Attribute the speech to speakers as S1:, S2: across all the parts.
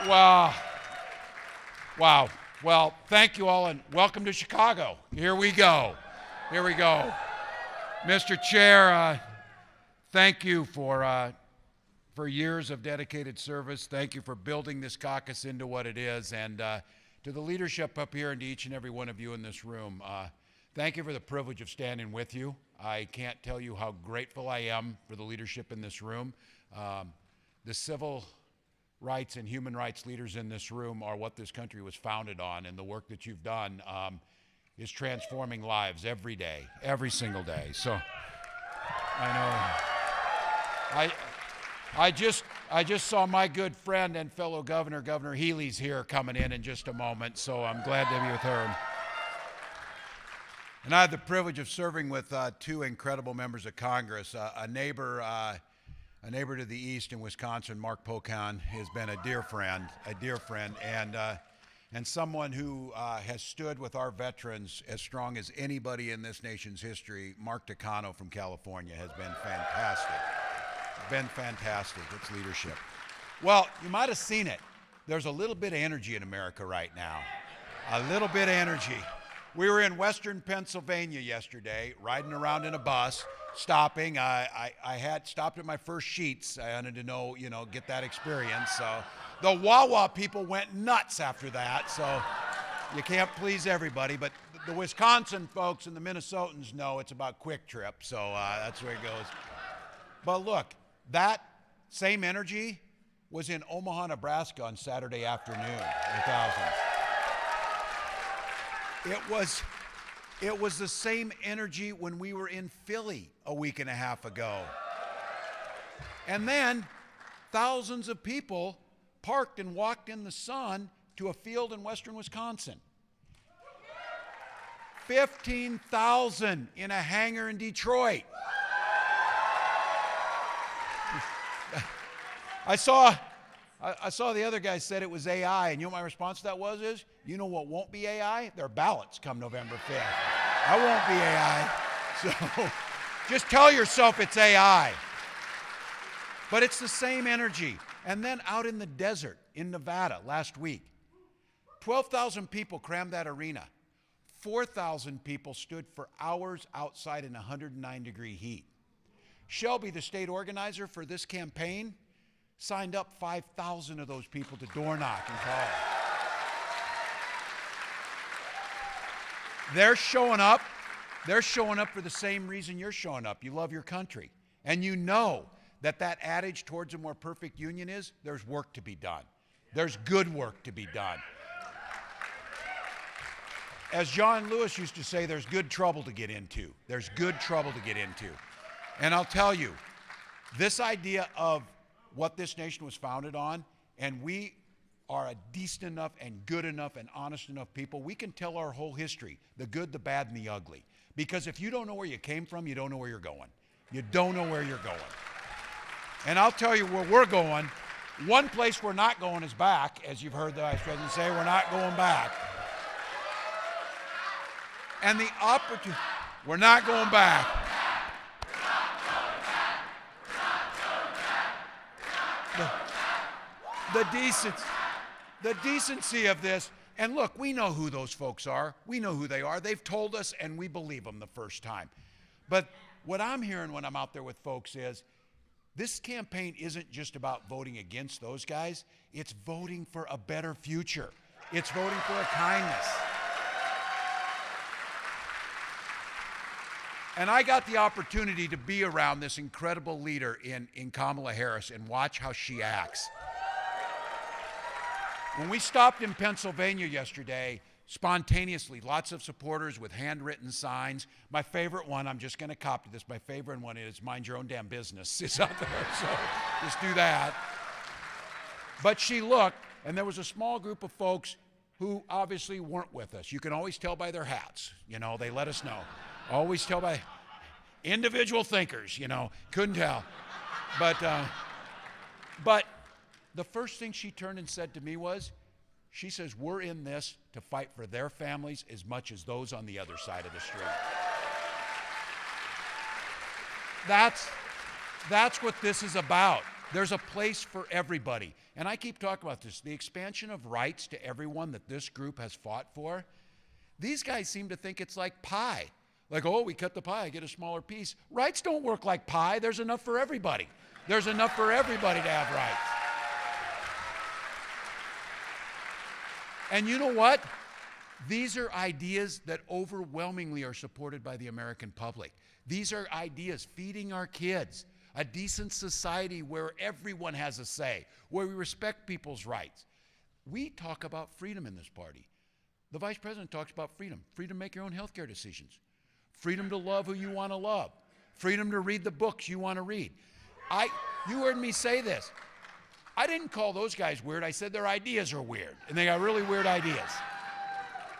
S1: Wow. Wow. Well, thank you all and welcome to Chicago. Here we go. Here we go. Mr. Chair, thank you for years of dedicated service. Thank you for building this caucus into what it is. And to the leadership up here and to each and every one of you in this room, thank you for the privilege of standing with you. I can't tell you how grateful I am for the leadership in this room. The civil rights and human rights leaders in this room are what this country was founded on, and the work that you've done is transforming lives every day, every single day. So I know. I just saw my good friend and fellow governor, Governor Healy's here coming in just a moment, so I'm glad to be with her. And I had the privilege of serving with two incredible members of Congress. A neighbor to the east in Wisconsin, Mark Pocan, has been a dear friend, and someone who has stood with our veterans as strong as anybody in this nation's history. Mark Takano from California has been fantastic. It's leadership. Well, you might have seen it. There's a little bit of energy in America right now. A little bit of energy. We were in Western Pennsylvania yesterday, riding around in a bus, stopping. I had stopped at my first Sheets. I wanted to know, get that experience. So the Wawa people went nuts after that. So you can't please everybody, but the Wisconsin folks and the Minnesotans know it's about Quick Trip. So that's where it goes. But look, that same energy was in Omaha, Nebraska on Saturday afternoon in thousands. It was the same energy when we were in Philly a week and a half ago. And then thousands of people parked and walked in the sun to a field in western Wisconsin. 15,000 in a hangar in Detroit. I saw the other guy said it was AI, and you know what my response to that was? You know what won't be AI? Their ballots come November 5th. I won't be AI. So just tell yourself it's AI. But it's the same energy. And then out in the desert in Nevada last week, 12,000 people crammed that arena. 4,000 people stood for hours outside in 109-degree heat. Shelby, the state organizer for this campaign, signed up 5,000 of those people to door knock and call. They're showing up for the same reason you're showing up. You love your country. And you know that adage towards a more perfect union is there's work to be done. There's good work to be done. As John Lewis used to say, there's good trouble to get into. There's good trouble to get into. And I'll tell you, this idea of what this nation was founded on, and we are a decent enough and good enough and honest enough people, we can tell our whole history, the good, the bad, and the ugly. Because if you don't know where you came from, you don't know where you're going. You don't know where you're going. And I'll tell you where we're going. One place we're not going is back, as you've heard the Vice President say, we're not going back. And the opportunity, we're not going back. The decency of this, and look, we know who those folks are. We know who they are. They've told us, and we believe them the first time. But what I'm hearing when I'm out there with folks is, this campaign isn't just about voting against those guys. It's voting for a better future. It's voting for a kindness. And I got the opportunity to be around this incredible leader in Kamala Harris and watch how she acts. When we stopped in Pennsylvania yesterday, spontaneously, lots of supporters with handwritten signs. My favorite one, I'm just going to copy this, my favorite one is mind your own damn business. It's out there, so just do that. But she looked, and there was a small group of folks who obviously weren't with us. You can always tell by their hats. They let us know. Always tell by individual thinkers, couldn't tell. But the first thing she turned and said to me was, she says, we're in this to fight for their families as much as those on the other side of the street. That's what this is about. There's a place for everybody. And I keep talking about this. The expansion of rights to everyone that this group has fought for, these guys seem to think it's like pie. Like, oh, we cut the pie, I get a smaller piece. Rights don't work like pie. There's enough for everybody. There's enough for everybody to have rights. And you know what? These are ideas that overwhelmingly are supported by the American public. These are ideas feeding our kids a decent society where everyone has a say, where we respect people's rights. We talk about freedom in this party. The vice president talks about freedom. Freedom to make your own healthcare decisions. Freedom to love who you want to love. Freedom to read the books you want to read. You heard me say this. I didn't call those guys weird. I said their ideas are weird, and they got really weird ideas.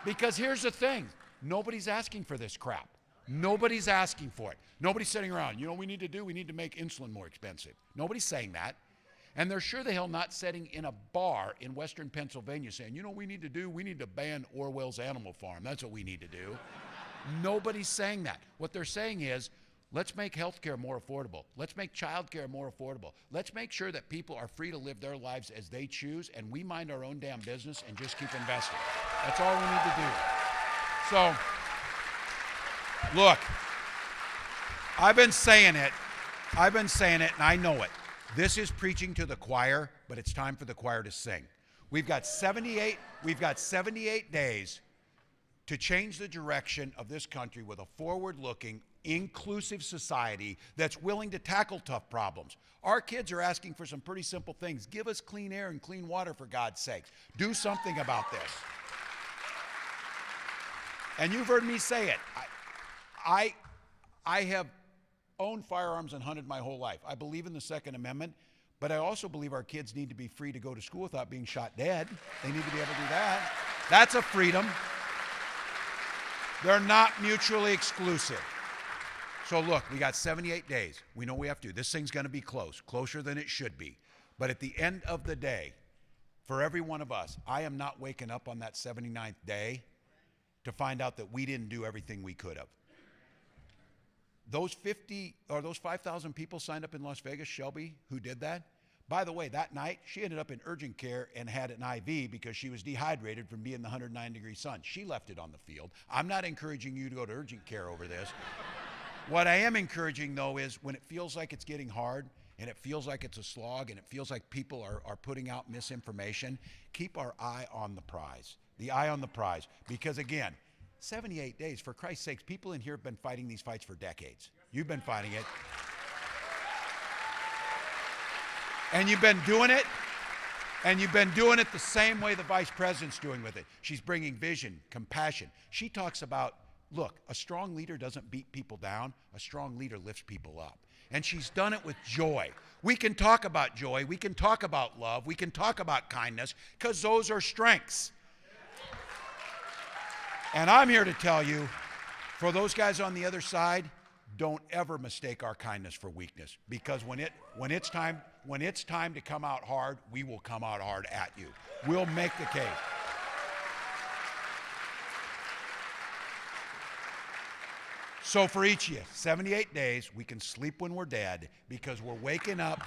S1: Because here's the thing. Nobody's asking for this crap. Nobody's asking for it. Nobody's sitting around, you know what we need to do? We need to make insulin more expensive. Nobody's saying that. And they're sure the hell not sitting in a bar in western Pennsylvania saying, you know what we need to do? We need to ban Orwell's Animal Farm. That's what we need to do. Nobody's saying that. What they're saying is, let's make health care more affordable. Let's make child care more affordable. Let's make sure that people are free to live their lives as they choose, and we mind our own damn business and just keep investing. That's all we need to do. So, look, I've been saying it, and I know it. This is preaching to the choir, but it's time for the choir to sing. We've got 78 days to change the direction of this country with a forward-looking, inclusive society that's willing to tackle tough problems. Our kids are asking for some pretty simple things. Give us clean air and clean water, for God's sakes. Do something about this. And you've heard me say it. I have owned firearms and hunted my whole life. I believe in the Second Amendment, but I also believe our kids need to be free to go to school without being shot dead. They need to be able to do that. That's a freedom. They're not mutually exclusive. So look, we got 78 days. We know we have to. This thing's going to be close, closer than it should be. But at the end of the day, for every one of us, I am not waking up on that 79th day to find out that we didn't do everything we could have. Those 5,000 people signed up in Las Vegas, Shelby, who did that. By the way, that night, she ended up in urgent care and had an IV because she was dehydrated from being in the 109-degree sun. She left it on the field. I'm not encouraging you to go to urgent care over this. What I am encouraging, though, is when it feels like it's getting hard and it feels like it's a slog and it feels like people are putting out misinformation, keep our eye on the prize. The eye on the prize. Because, again, 78 days, for Christ's sakes, people in here have been fighting these fights for decades. You've been fighting it. And you've been doing it, the same way the vice president's doing with it. She's bringing vision, compassion. She talks about, look, a strong leader doesn't beat people down. A strong leader lifts people up. And she's done it with joy. We can talk about joy. We can talk about love. We can talk about kindness, because those are strengths. And I'm here to tell you, for those guys on the other side, don't ever mistake our kindness for weakness, because when it's time to come out hard, we will come out hard at you. We'll make the case. So for each of you, 78 days, we can sleep when we're dead, because we're waking up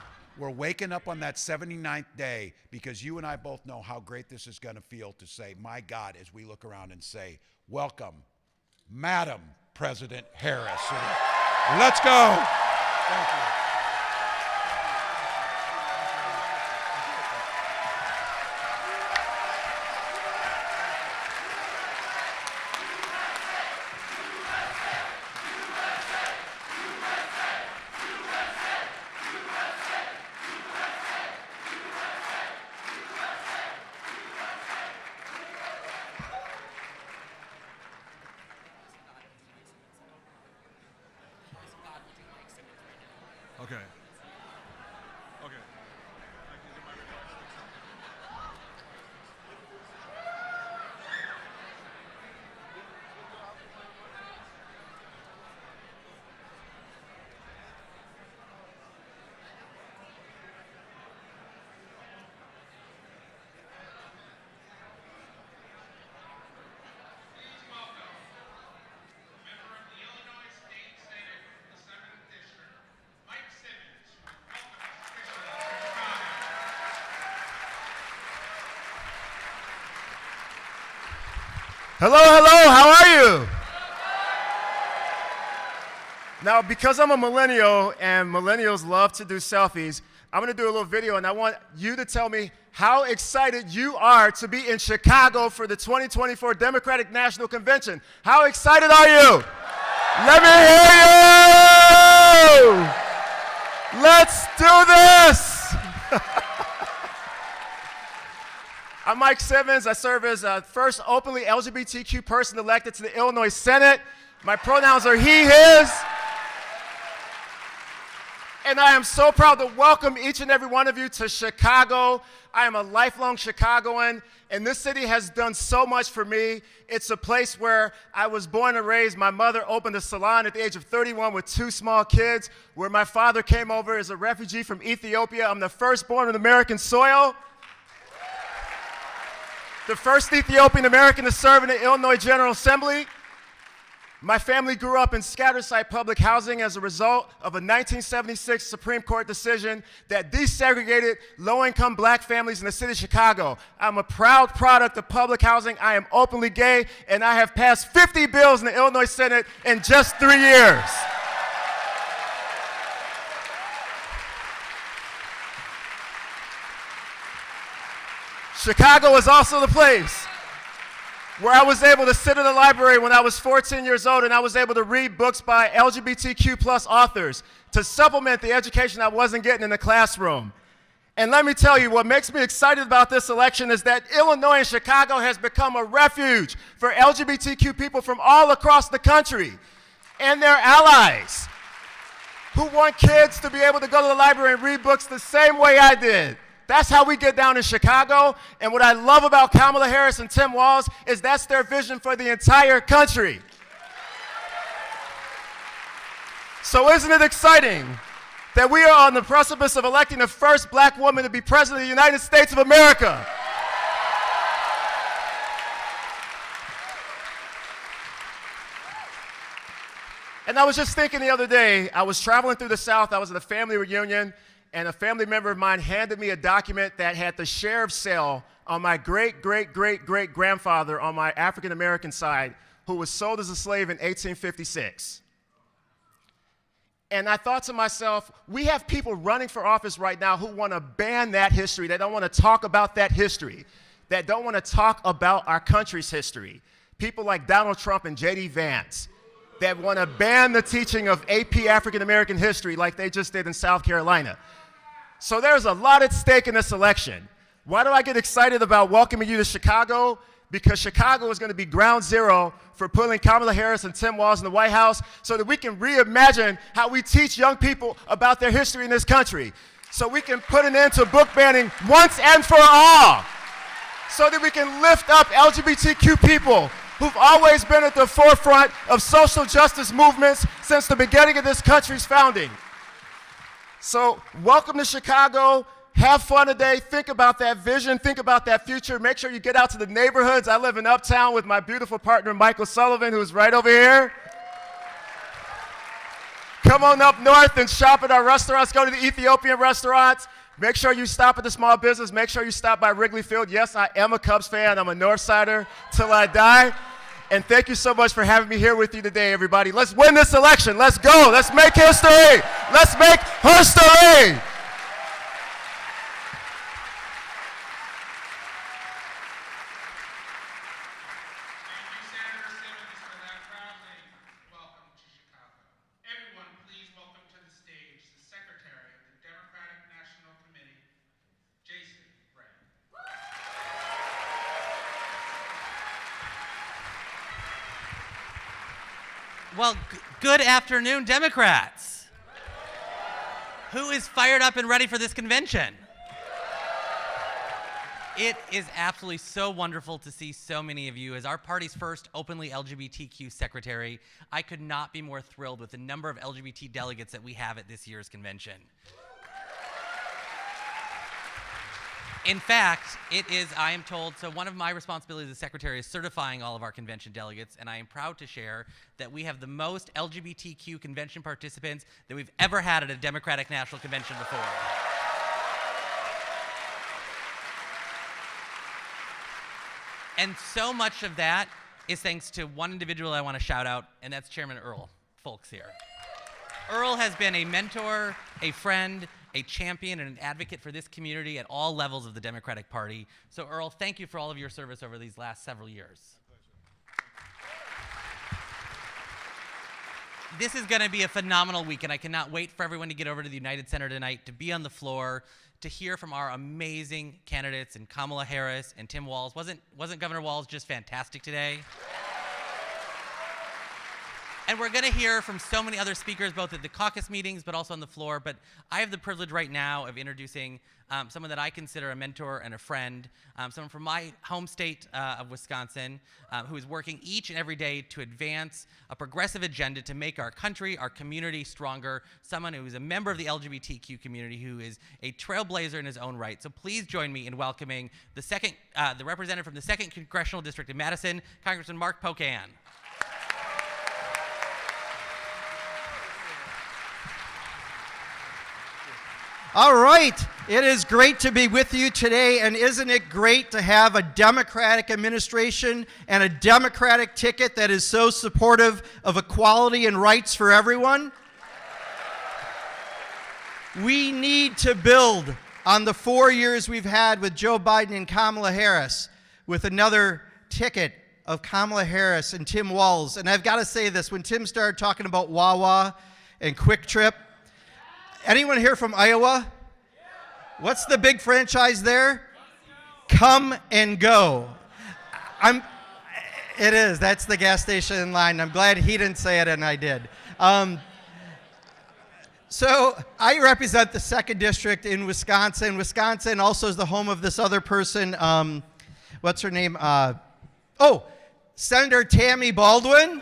S1: on that 79th day, because you and I both know how great this is going to feel to say, my God, as we look around and say, welcome, Madam President Harris. Let's go. Thank you.
S2: Hello, hello, how are you? Now, because I'm a millennial and millennials love to do selfies, I'm going to do a little video and I want you to tell me how excited you are to be in Chicago for the 2024 Democratic National Convention. How excited are you? Let me hear you! Let's do this! I'm Mike Simmons. I serve as the first openly LGBTQ person elected to the Illinois Senate. My pronouns are he, his. And I am so proud to welcome each and every one of you to Chicago. I am a lifelong Chicagoan, and this city has done so much for me. It's a place where I was born and raised. My mother opened a salon at the age of 31 with 2 small kids, where my father came over as a refugee from Ethiopia. I'm the firstborn on American soil. The first Ethiopian American to serve in the Illinois General Assembly. My family grew up in scattered site public housing as a result of a 1976 Supreme Court decision that desegregated low-income black families in the city of Chicago. I'm a proud product of public housing. I am openly gay, and I have passed 50 bills in the Illinois Senate in just 3 years. Chicago is also the place where I was able to sit in the library when I was 14 years old and I was able to read books by LGBTQ plus authors to supplement the education I wasn't getting in the classroom. And let me tell you, what makes me excited about this election is that Illinois and Chicago has become a refuge for LGBTQ people from all across the country and their allies who want kids to be able to go to the library and read books the same way I did. That's how we get down in Chicago, and what I love about Kamala Harris and Tim Walz is that's their vision for the entire country. So isn't it exciting that we are on the precipice of electing the first black woman to be president of the United States of America? And I was just thinking the other day, I was traveling through the South, I was at a family reunion, and a family member of mine handed me a document that had the share of sale on my great-great-great-great-grandfather on my African-American side, who was sold as a slave in 1856. And I thought to myself, we have people running for office right now who want to ban that history. They don't want to talk about that history. That don't want to talk about our country's history. People like Donald Trump and J.D. Vance that want to ban the teaching of AP African-American history like they just did in South Carolina. So there's a lot at stake in this election. Why do I get excited about welcoming you to Chicago? Because Chicago is going to be ground zero for putting Kamala Harris and Tim Walz in the White House so that we can reimagine how we teach young people about their history in this country. So we can put an end to book banning once and for all. So that we can lift up LGBTQ people who've always been at the forefront of social justice movements since the beginning of this country's founding. So welcome to Chicago. Have fun today. Think about that vision. Think about that future. Make sure you get out to the neighborhoods. I live in Uptown with my beautiful partner, Michael Sullivan, who's right over here. Come on up north and shop at our restaurants. Go to the Ethiopian restaurants. Make sure you stop at the small business. Make sure you stop by Wrigley Field. Yes, I am a Cubs fan. I'm a Northsider till I die. And thank you so much for having me here with you today, everybody. Let's win this election. Let's go. Let's make history. Let's make history.
S3: Well, good afternoon, Democrats. Who is fired up and ready for this convention? It is absolutely so wonderful to see so many of you. As our party's first openly LGBTQ secretary, I could not be more thrilled with the number of LGBT delegates that we have at this year's convention. In fact, it is, I am told, so one of my responsibilities as secretary is certifying all of our convention delegates, and I am proud to share that we have the most LGBTQ convention participants that we've ever had at a Democratic National Convention before. And so much of that is thanks to one individual I want to shout out, and that's Chairman Earl Folks here. Earl has been a mentor, a friend, a champion, and an advocate for this community at all levels of the Democratic Party. So Earl, thank you for all of your service over these last several years. This is going to be a phenomenal week, and I cannot wait for everyone to get over to the United Center tonight to be on the floor, to hear from our amazing candidates and Kamala Harris and Tim Walz. Wasn't Governor Walz just fantastic today? And we're going to hear from so many other speakers, both at the caucus meetings, but also on the floor. But I have the privilege right now of introducing someone that I consider a mentor and a friend, someone from my home state of Wisconsin, who is working each and every day to advance a progressive agenda to make our country, our community stronger, someone who is a member of the LGBTQ community, who is a trailblazer in his own right. So please join me in welcoming the representative from the 2nd Congressional District of Madison, Congressman Mark Pocan.
S4: All right, it is great to be with you today, and isn't it great to have a Democratic administration and a Democratic ticket that is so supportive of equality and rights for everyone? We need to build on the 4 years we've had with Joe Biden and Kamala Harris with another ticket of Kamala Harris and Tim Walz. And I've got to say this, when Tim started talking about Wawa and Quick Trip, anyone here from Iowa? What's the big franchise there? Come and Go. It is. That's the gas station in line. I'm glad he didn't say it and I did. So I represent the 2nd District in Wisconsin. Wisconsin also is the home of this other person. What's her name? Senator Tammy Baldwin.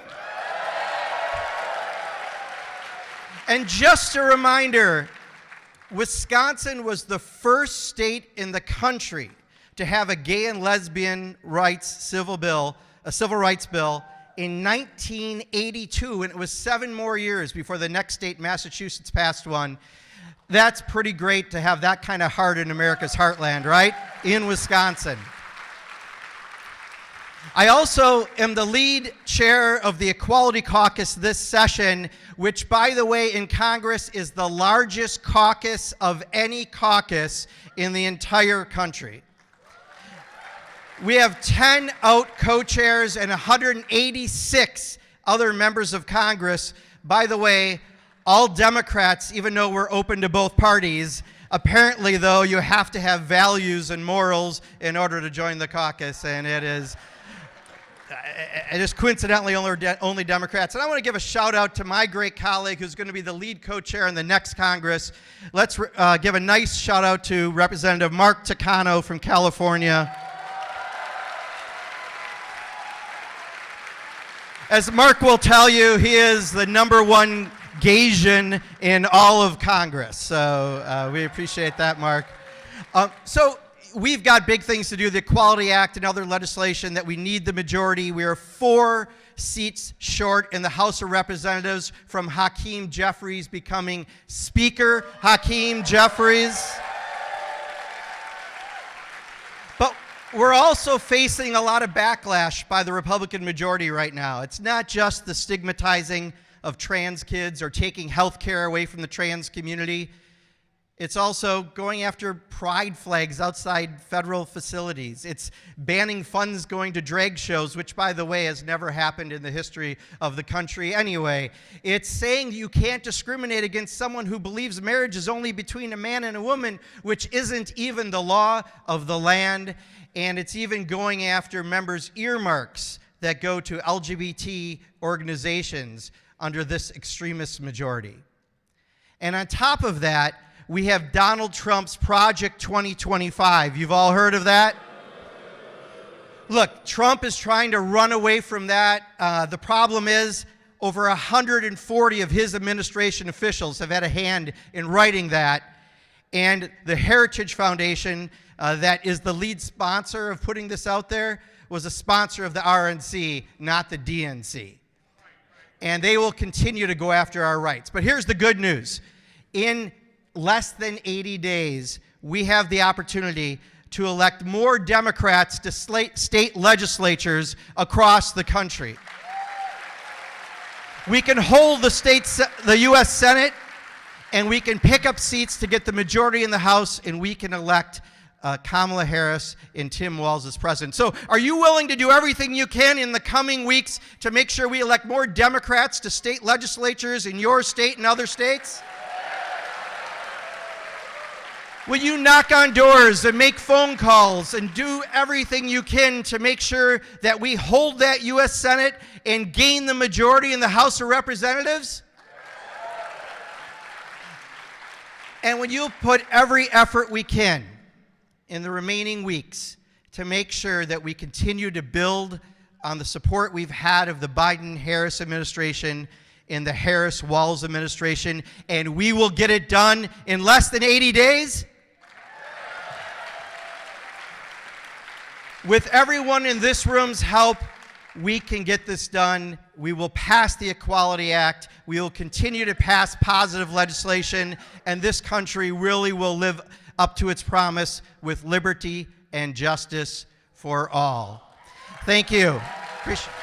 S4: And just a reminder, Wisconsin was the first state in the country to have a gay and lesbian rights civil rights bill in 1982, and it was 7 more years before the next state, Massachusetts, passed one. That's pretty great to have that kind of heart in America's heartland, right? In Wisconsin. I also am the lead chair of the Equality Caucus this session, which, by the way, in Congress is the largest caucus of any caucus in the entire country. We have 10 out co-chairs and 186 other members of Congress. By the way, all Democrats, even though we're open to both parties. Apparently, though, you have to have values and morals in order to join the caucus, and it is coincidentally only Democrats. And I want to give a shout out to my great colleague who's going to be the lead co-chair in the next Congress. Let's give a nice shout out to Representative Mark Takano from California. As Mark will tell you, he is the #1 Gaysian in all of Congress. So we appreciate that, Mark. So we've got big things to do, the Equality Act and other legislation that we need the majority. We are 4 seats short in the House of Representatives from Hakeem Jeffries becoming Speaker. Hakeem Jeffries. But we're also facing a lot of backlash by the Republican majority right now. It's not just the stigmatizing of trans kids or taking health care away from the trans community. It's also going after pride flags outside federal facilities. It's banning funds going to drag shows, which, by the way, has never happened in the history of the country anyway. It's saying you can't discriminate against someone who believes marriage is only between a man and a woman, which isn't even the law of the land. And it's even going after members' earmarks that go to LGBT organizations under this extremist majority. And on top of that, we have Donald Trump's Project 2025. You've all heard of that? Look, Trump is trying to run away from that. The problem is over 140 of his administration officials have had a hand in writing that. And the Heritage Foundation, that is the lead sponsor of putting this out there, was a sponsor of the RNC, not the DNC. And they will continue to go after our rights. But here's the good news. In less than 80 days, we have the opportunity to elect more Democrats to state legislatures across the country. We can hold the U.S. Senate, and we can pick up seats to get the majority in the House, and we can elect Kamala Harris and Tim Walz as president. So are you willing to do everything you can in the coming weeks to make sure we elect more Democrats to state legislatures in your state and other states? Will you knock on doors and make phone calls and do everything you can to make sure that we hold that U.S. Senate and gain the majority in the House of Representatives? And will you put every effort we can in the remaining weeks to make sure that we continue to build on the support we've had of the Biden-Harris administration and the Harris-Walz administration, and we will get it done in less than 80 days? With everyone in this room's help, we can get this done. We will pass the Equality Act. We will continue to pass positive legislation, and this country really will live up to its promise with liberty and justice for all. Thank you. Appreciate it.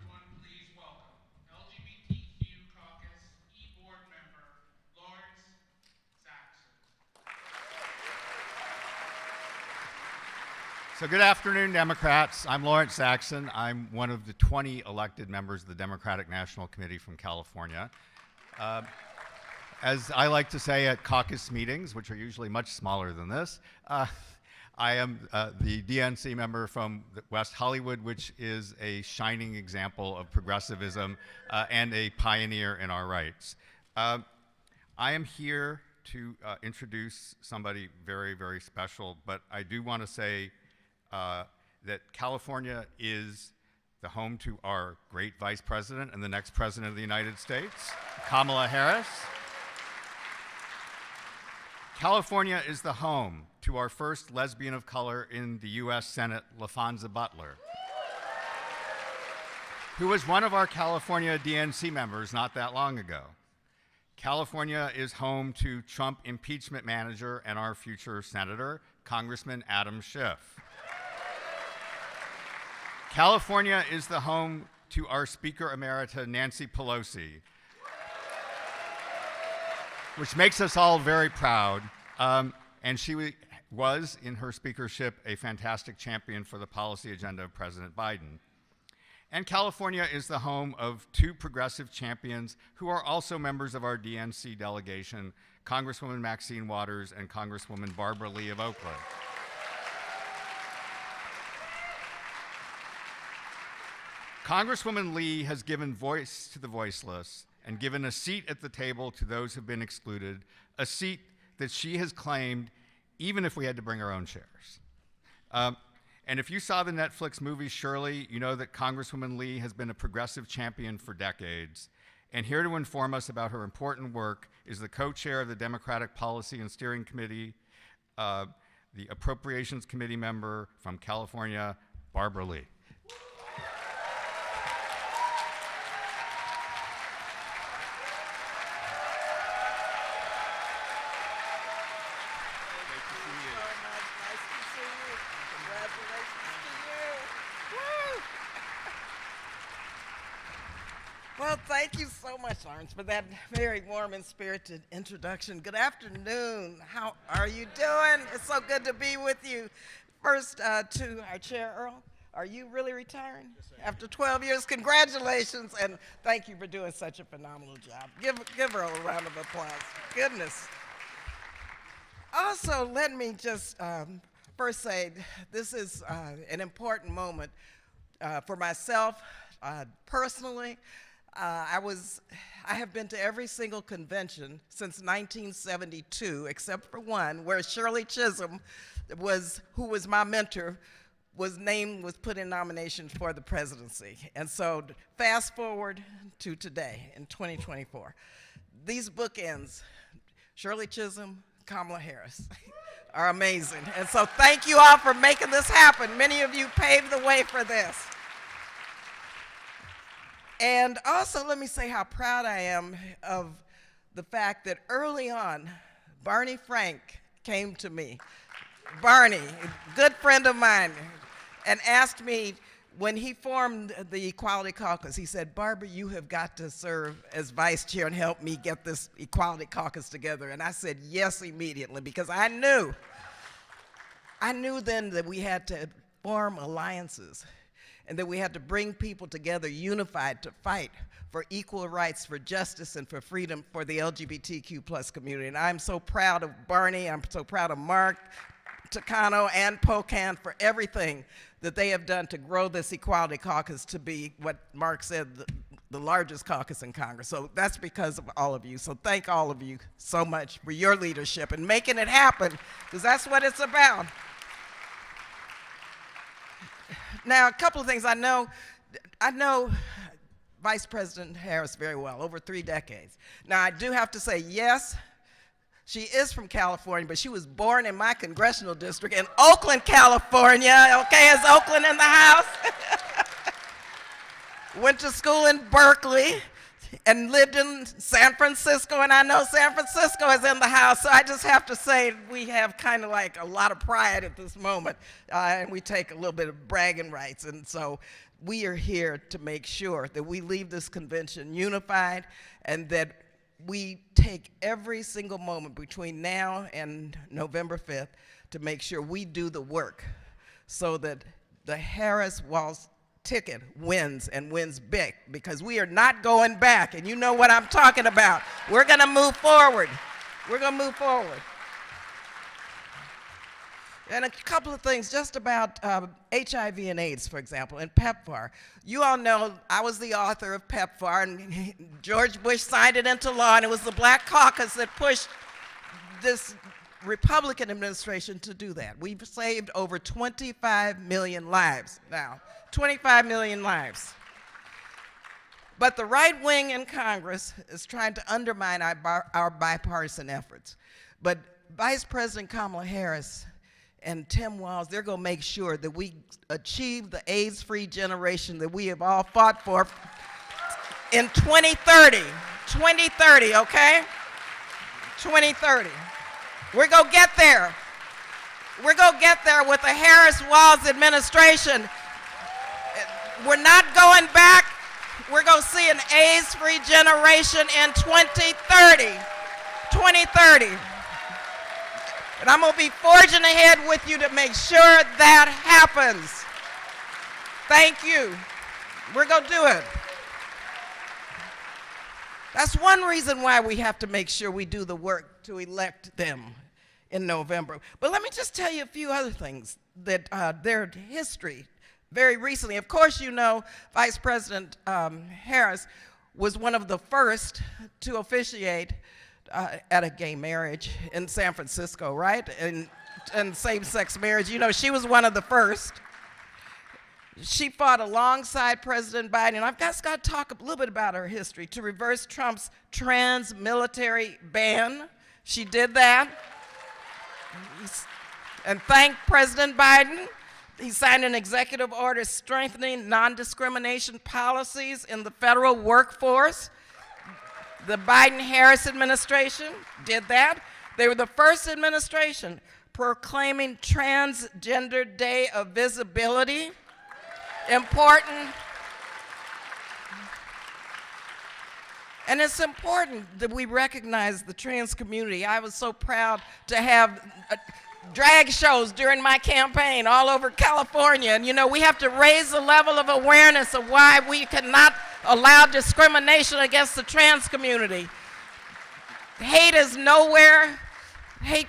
S1: Everyone, please welcome LGBTQ Caucus E-Board member Lawrence Saxon.
S5: So good afternoon, Democrats. I'm Lawrence Saxon. I'm one of the 20 elected members of the Democratic National Committee from California. As I like to say at caucus meetings, which are usually much smaller than this, I am the DNC member from West Hollywood, which is a shining example of progressivism and a pioneer in our rights. I am here to introduce somebody very, very special, but I do want to say that California is the home to our great Vice President and the next President of the United States, Kamala Harris. California is the home to our first lesbian of color in the U.S. Senate, LaFonza Butler, who was one of our California DNC members not that long ago. California is home to Trump impeachment manager and our future senator, Congressman Adam Schiff. California is the home to our Speaker Emerita, Nancy Pelosi, which makes us all very proud. And she was, in her speakership, a fantastic champion for the policy agenda of President Biden. And California is the home of two progressive champions who are also members of our DNC delegation, Congresswoman Maxine Waters and Congresswoman Barbara Lee of Oakland. Congresswoman Lee has given voice to the voiceless and given a seat at the table to those who have been excluded, a seat that she has claimed even if we had to bring our own chairs. And if you saw the Netflix movie Shirley, you know that Congresswoman Lee has been a progressive champion for decades. And here to inform us about her important work is the co-chair of the Democratic Policy and Steering Committee, the Appropriations Committee member from California, Barbara Lee.
S6: Well, thank you so much, Lawrence, for that very warm and spirited introduction. Good afternoon. How are you doing? It's so good to be with you. First, to our chair, Earl, are you really retiring? Yes, after 12 years? Congratulations, and thank you for doing such a phenomenal job. Give Earl a round of applause. Goodness. Also, let me just first say this is an important moment for myself personally. I have been to every single convention since 1972, except for one, where Shirley Chisholm who was my mentor, was put in nomination for the presidency. And so fast forward to today, in 2024. These bookends, Shirley Chisholm, Kamala Harris, are amazing. And so thank you all for making this happen. Many of you paved the way for this. And also, let me say how proud I am of the fact that early on, Barney Frank came to me. Barney, a good friend of mine, and asked me, when he formed the Equality Caucus, he said, "Barbara, you have got to serve as vice chair and help me get this Equality Caucus together." And I said yes immediately, because I knew then that we had to form alliances and that we had to bring people together unified to fight for equal rights, for justice, and for freedom for the LGBTQ plus community. And I'm so proud of Barney, I'm so proud of Mark, Takano, and Pocan for everything that they have done to grow this Equality Caucus to be what Mark said, the largest caucus in Congress. So that's because of all of you. So thank all of you so much for your leadership and making it happen, because that's what it's about. Now, a couple of things. I know Vice President Harris very well, over 3 decades. Now, I do have to say, yes, she is from California, but she was born in my congressional district in Oakland, California. Okay, is Oakland in the house? Went to school in Berkeley and lived in San Francisco, and I know San Francisco is in the house, so I just have to say we have kind of like a lot of pride at this moment, and we take a little bit of bragging rights, and so we are here to make sure that we leave this convention unified and that we take every single moment between now and November 5th to make sure we do the work so that the Harris-Walz ticket wins, and wins big, because we are not going back, and you know what I'm talking about. We're going to move forward. We're going to move forward. And a couple of things just about HIV and AIDS, for example, and PEPFAR. You all know I was the author of PEPFAR, and George Bush signed it into law, and it was the Black Caucus that pushed this Republican administration to do that. We've saved over 25 million lives now, 25 million lives. But the right wing in Congress is trying to undermine our bipartisan efforts. But Vice President Kamala Harris and Tim Walz, they're going to make sure that we achieve the AIDS-free generation that we have all fought for in 2030. 2030, okay? 2030. We're going to get there. We're going to get there with the Harris-Walz administration. We're not going back. We're going to see an AIDS-free generation in 2030. 2030. And I'm going to be forging ahead with you to make sure that happens. Thank you. We're going to do it. That's one reason why we have to make sure we do the work to elect them in November. But let me just tell you a few other things that their history very recently. Of course, you know Vice President Harris was one of the first to officiate at a gay marriage in San Francisco, right? And same-sex marriage. You know, she was one of the first. She fought alongside President Biden, and I've just got to talk a little bit about her history, to reverse Trump's trans military ban. She did that. And thank President Biden. He signed an executive order strengthening non-discrimination policies in the federal workforce. The Biden-Harris administration did that. They were the first administration proclaiming Transgender Day of Visibility. Important. And it's important that we recognize the trans community. I was so proud to have drag shows during my campaign all over California. And you know, we have to raise the level of awareness of why we cannot allow discrimination against the trans community. Hate is nowhere. Hate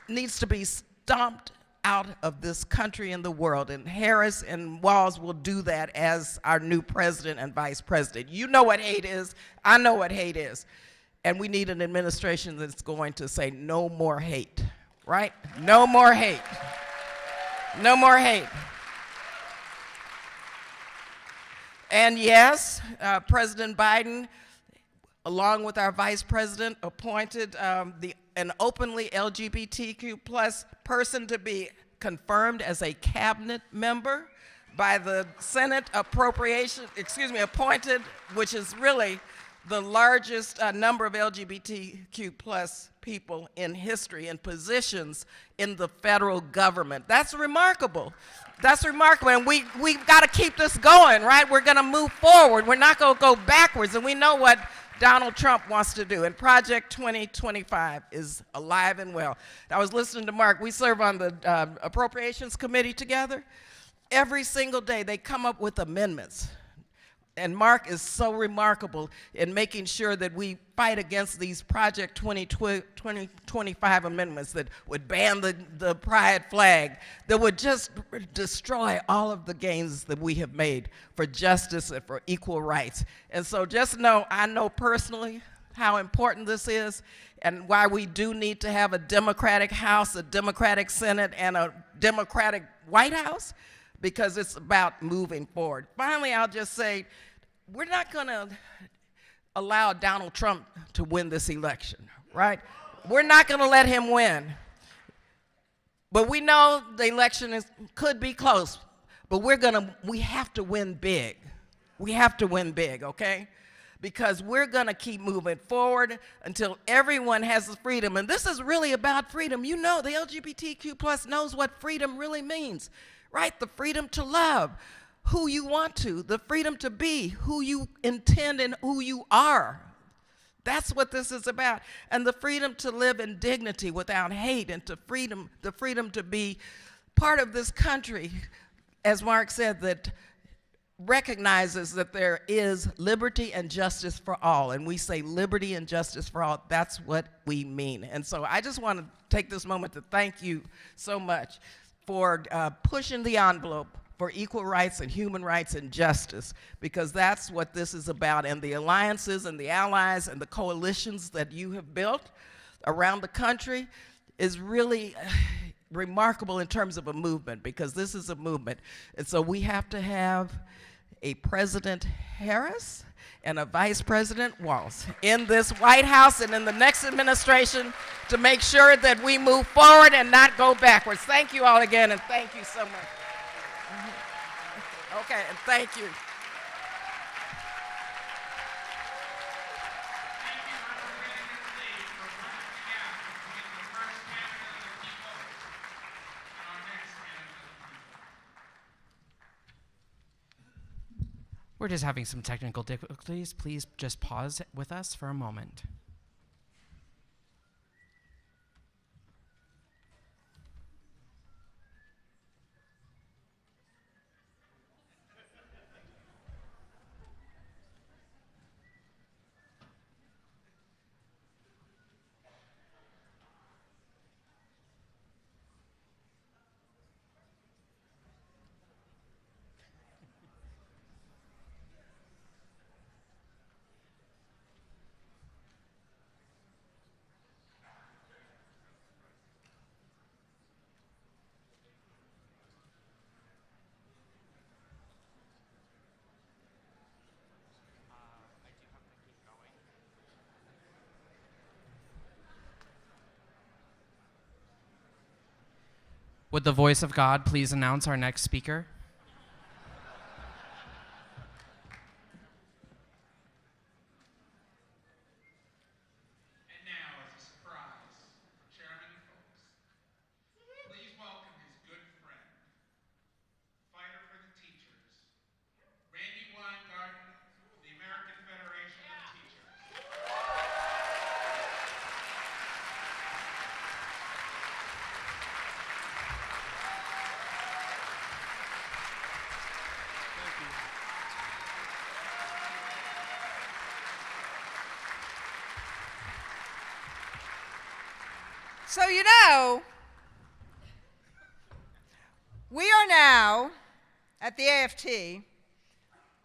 S6: needs to be stomped out of this country and the world. And Harris and Walz will do that as our new president and vice president. You know what hate is. I know what hate is. And we need an administration that's going to say no more hate, right? No more hate. No more hate. And yes, President Biden, along with our vice president, appointed an openly LGBTQ plus person to be confirmed as a cabinet member by the Senate appointed, which is really the largest number of LGBTQ plus people in history in positions in the federal government. That's remarkable. That's remarkable, and we've got to keep this going, right? We're going to move forward. We're not going to go backwards, and we know what Donald Trump wants to do, and Project 2025 is alive and well. I was listening to Mark. We serve on the Appropriations Committee together. Every single day, they come up with amendments. And Mark is so remarkable in making sure that we fight against these Project 2025 amendments that would ban the pride flag, that would just destroy all of the gains that we have made for justice and for equal rights. And so just know, I know personally how important this is and why we do need to have a Democratic House, a Democratic Senate, and a Democratic White House, because it's about moving forward. Finally, I'll just say, we're not going to allow Donald Trump to win this election, right? We're not going to let him win. But we know the election could be close, but we have to win big. We have to win big, okay? Because we're going to keep moving forward until everyone has the freedom. And this is really about freedom. You know, the LGBTQ plus knows what freedom really means, right? The freedom to love who you want to, the freedom to be who you intend and who you are. That's what this is about. And the freedom to live in dignity without hate, and the freedom to be part of this country, as Mark said, that recognizes that there is liberty and justice for all. And we say liberty and justice for all. That's what we mean. And so I just want to take this moment to thank you so much for pushing the envelope for equal rights and human rights and justice, because that's what this is about. And the alliances and the allies and the coalitions that you have built around the country is really remarkable in terms of a movement, because this is a movement. And so we have to have a President Harris and a Vice President Walz in this White House and in the next administration to make sure that we move forward and not go backwards. Thank you all again, and thank you so much. Okay, and thank you.
S7: We're just having some technical difficulties. Please just pause with us for a moment. Would the voice of God please announce our next speaker?
S1: And now, as a surprise for Chairman Folks, please welcome his good friend, fighter for the teachers, Randy Weingarten, the American Federation of Teachers.
S8: So, you know, We are now, at the AFT,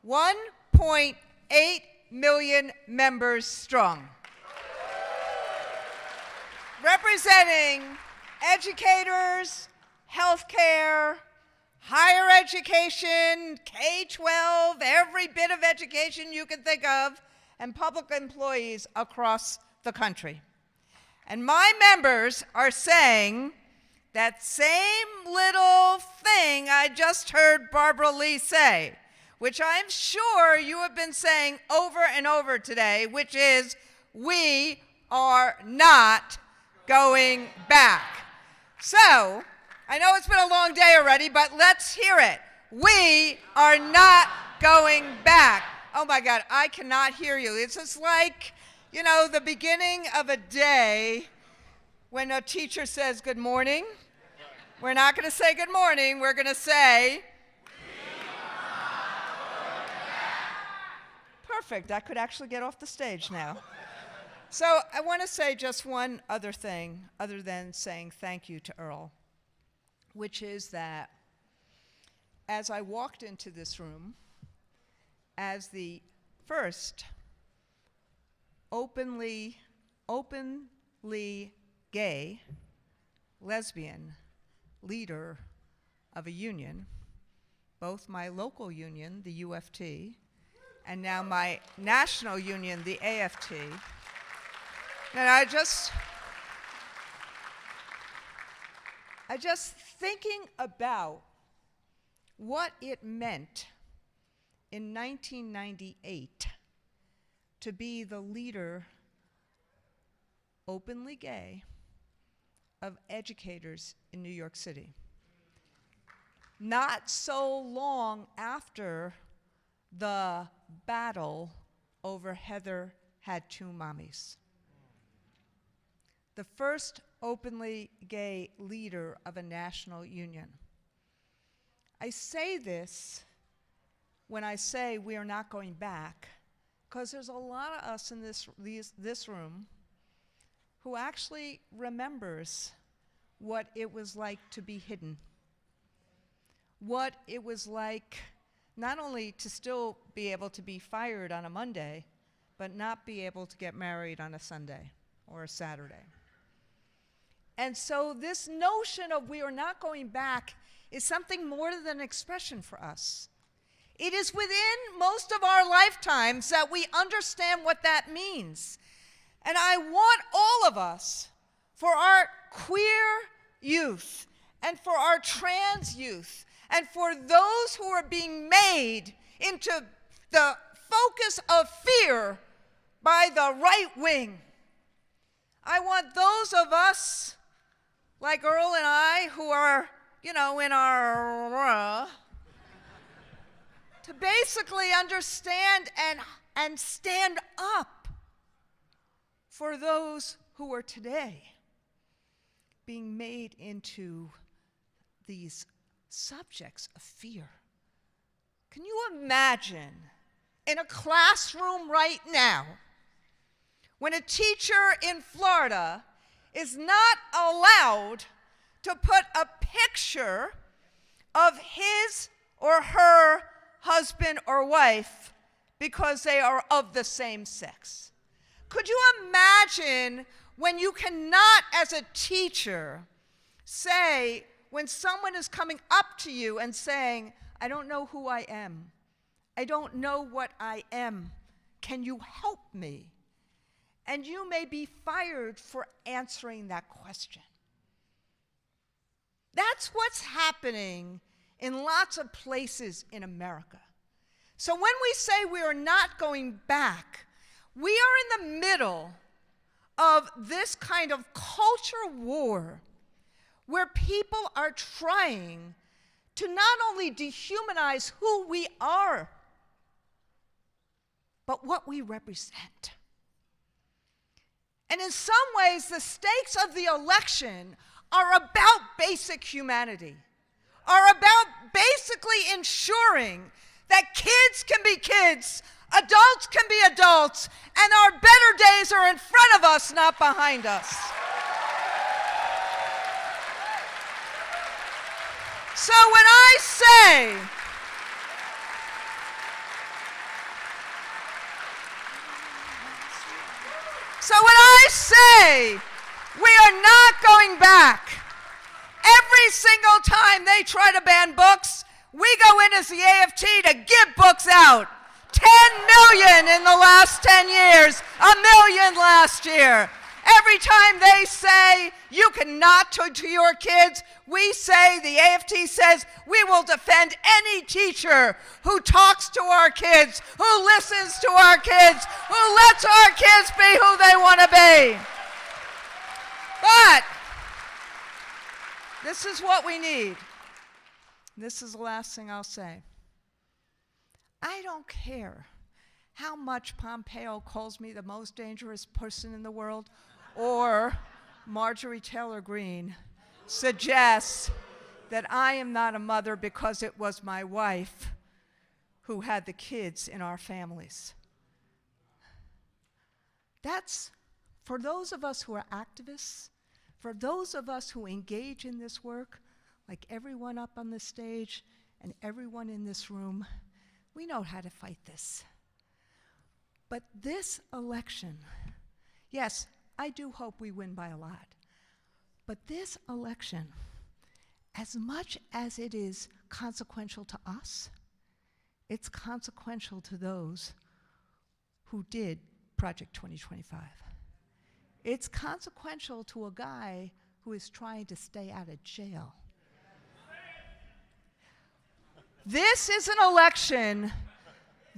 S8: 1.8 million members strong, representing educators, healthcare, higher education, K-12, every bit of education you can think of, and public employees across the country. And my members are saying that same little thing I just heard Barbara Lee say, which I'm sure you have been saying over and over today, which is, we are not going back. So, I know it's been a long day already, but let's hear it. We are not going back. Oh my God, I cannot hear you. It's just like, you know, the beginning of a day when a teacher says good morning. We're not going to say good morning, we're going to say, perfect, I could actually get off the stage now. So I want to say just one other thing, other than saying thank you to Earl, which is that as I walked into this room, as the first openly gay, lesbian leader of a union, both my local union, the UFT, and now my national union, the AFT. And I just thinking about what it meant in 1998 to be the leader, openly gay, of educators in New York City. Not so long after the battle over Heather Had Two Mommies. The first openly gay leader of a national union. I say this when I say we are not going back, because there's a lot of us in this room who actually remembers what it was like to be hidden. What it was like not only to still be able to be fired on a Monday, but not be able to get married on a Sunday or a Saturday. And so this notion of we are not going back is something more than an expression for us. It is within most of our lifetimes that we understand what that means. And I want all of us, for our queer youth, and for our trans youth, and for those who are being made into the focus of fear by the right wing. I want those of us, like Earl and I, who are, you know, in our, to basically understand and stand up for those who are today being made into these subjects of fear. Can you imagine in a classroom right now when a teacher in Florida is not allowed to put a picture of his or her husband or wife because they are of the same sex? Could you imagine when you cannot, as a teacher, say, when someone is coming up to you and saying, I don't know who I am. I don't know what I am. Can you help me? And you may be fired for answering that question. That's what's happening in lots of places in America. So when we say we are not going back, we are in the middle of this kind of culture war where people are trying to not only dehumanize who we are, but what we represent. And in some ways, the stakes of the election are about basic humanity, are about basically ensuring that kids can be kids, adults can be adults, and our better days are in front of us, not behind us. So when I say, we are not going back, every single time they try to ban books, we go in as the AFT to give books out. 10 million in the last 10 years, 1 million last year. Every time they say you cannot to your kids, we say, the AFT says, we will defend any teacher who talks to our kids, who listens to our kids, who lets our kids be who they want to be. But this is what we need. This is the last thing I'll say. I don't care how much Pompeo calls me the most dangerous person in the world, or Marjorie Taylor Greene suggests that I am not a mother because it was my wife who had the kids in our families. That's, for those of us who are activists, for those of us who engage in this work, like everyone up on the stage and everyone in this room, we know how to fight this. But this election, yes, I do hope we win by a lot. But this election, as much as it is consequential to us, it's consequential to those who did Project 2025. It's consequential to a guy who is trying to stay out of jail. This is an election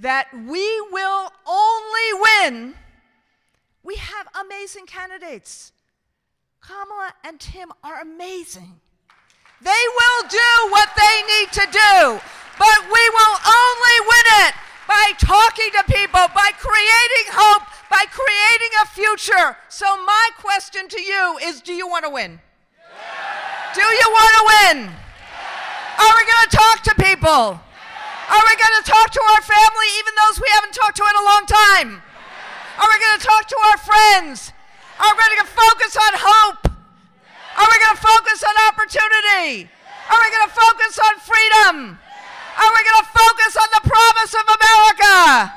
S8: that we will only win. We have amazing candidates. Kamala and Tim are amazing. They will do what they need to do, but we will only win it by talking to people, by creating hope, by creating a future. So my question to you is, do you want to win? Yeah. Do you want to win? Yeah. Are we going to talk to people? Yeah. Are we going to talk to our family, even those we haven't talked to in a long time? Yeah. Are we going to talk to our friends? Are we going to focus on hope? Are we going to focus on opportunity? Are we going to focus on freedom? Are we going to focus on the promise of America?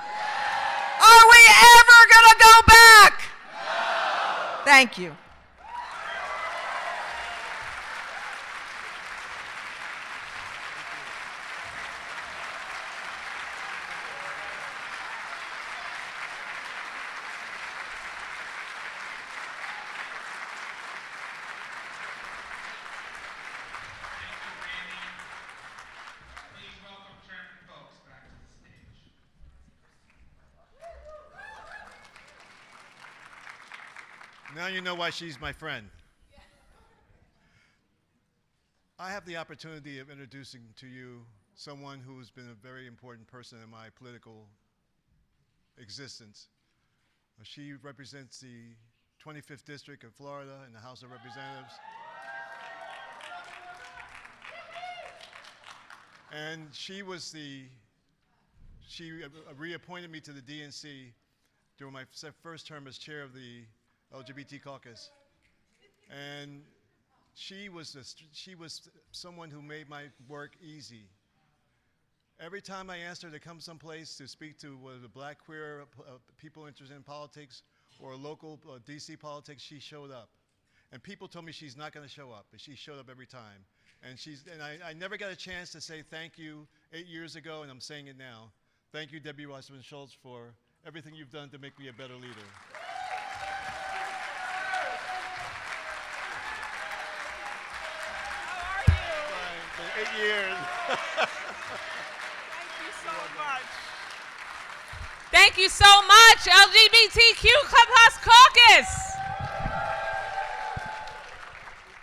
S8: Are we ever going to go back? Thank you.
S9: Now you know why she's my friend. I have the opportunity of introducing to you someone who has been a very important person in my political existence. She represents the 25th District of Florida in the House of Representatives. And she reappointed me to the DNC during my first term as chair of the LGBT Caucus. And she was someone who made my work easy. Every time I asked her to come someplace to speak to the black queer people interested in politics or local DC politics, she showed up. And people told me she's not going to show up, but she showed up every time. And I never got a chance to say thank you 8 years ago, and I'm saying it now. Thank you, Debbie Wasserman Schultz, for everything you've done to make me a better leader.
S10: How are you?
S9: 8 years.
S10: Thank you so much. Thank you so much, LGBTQ Caucus.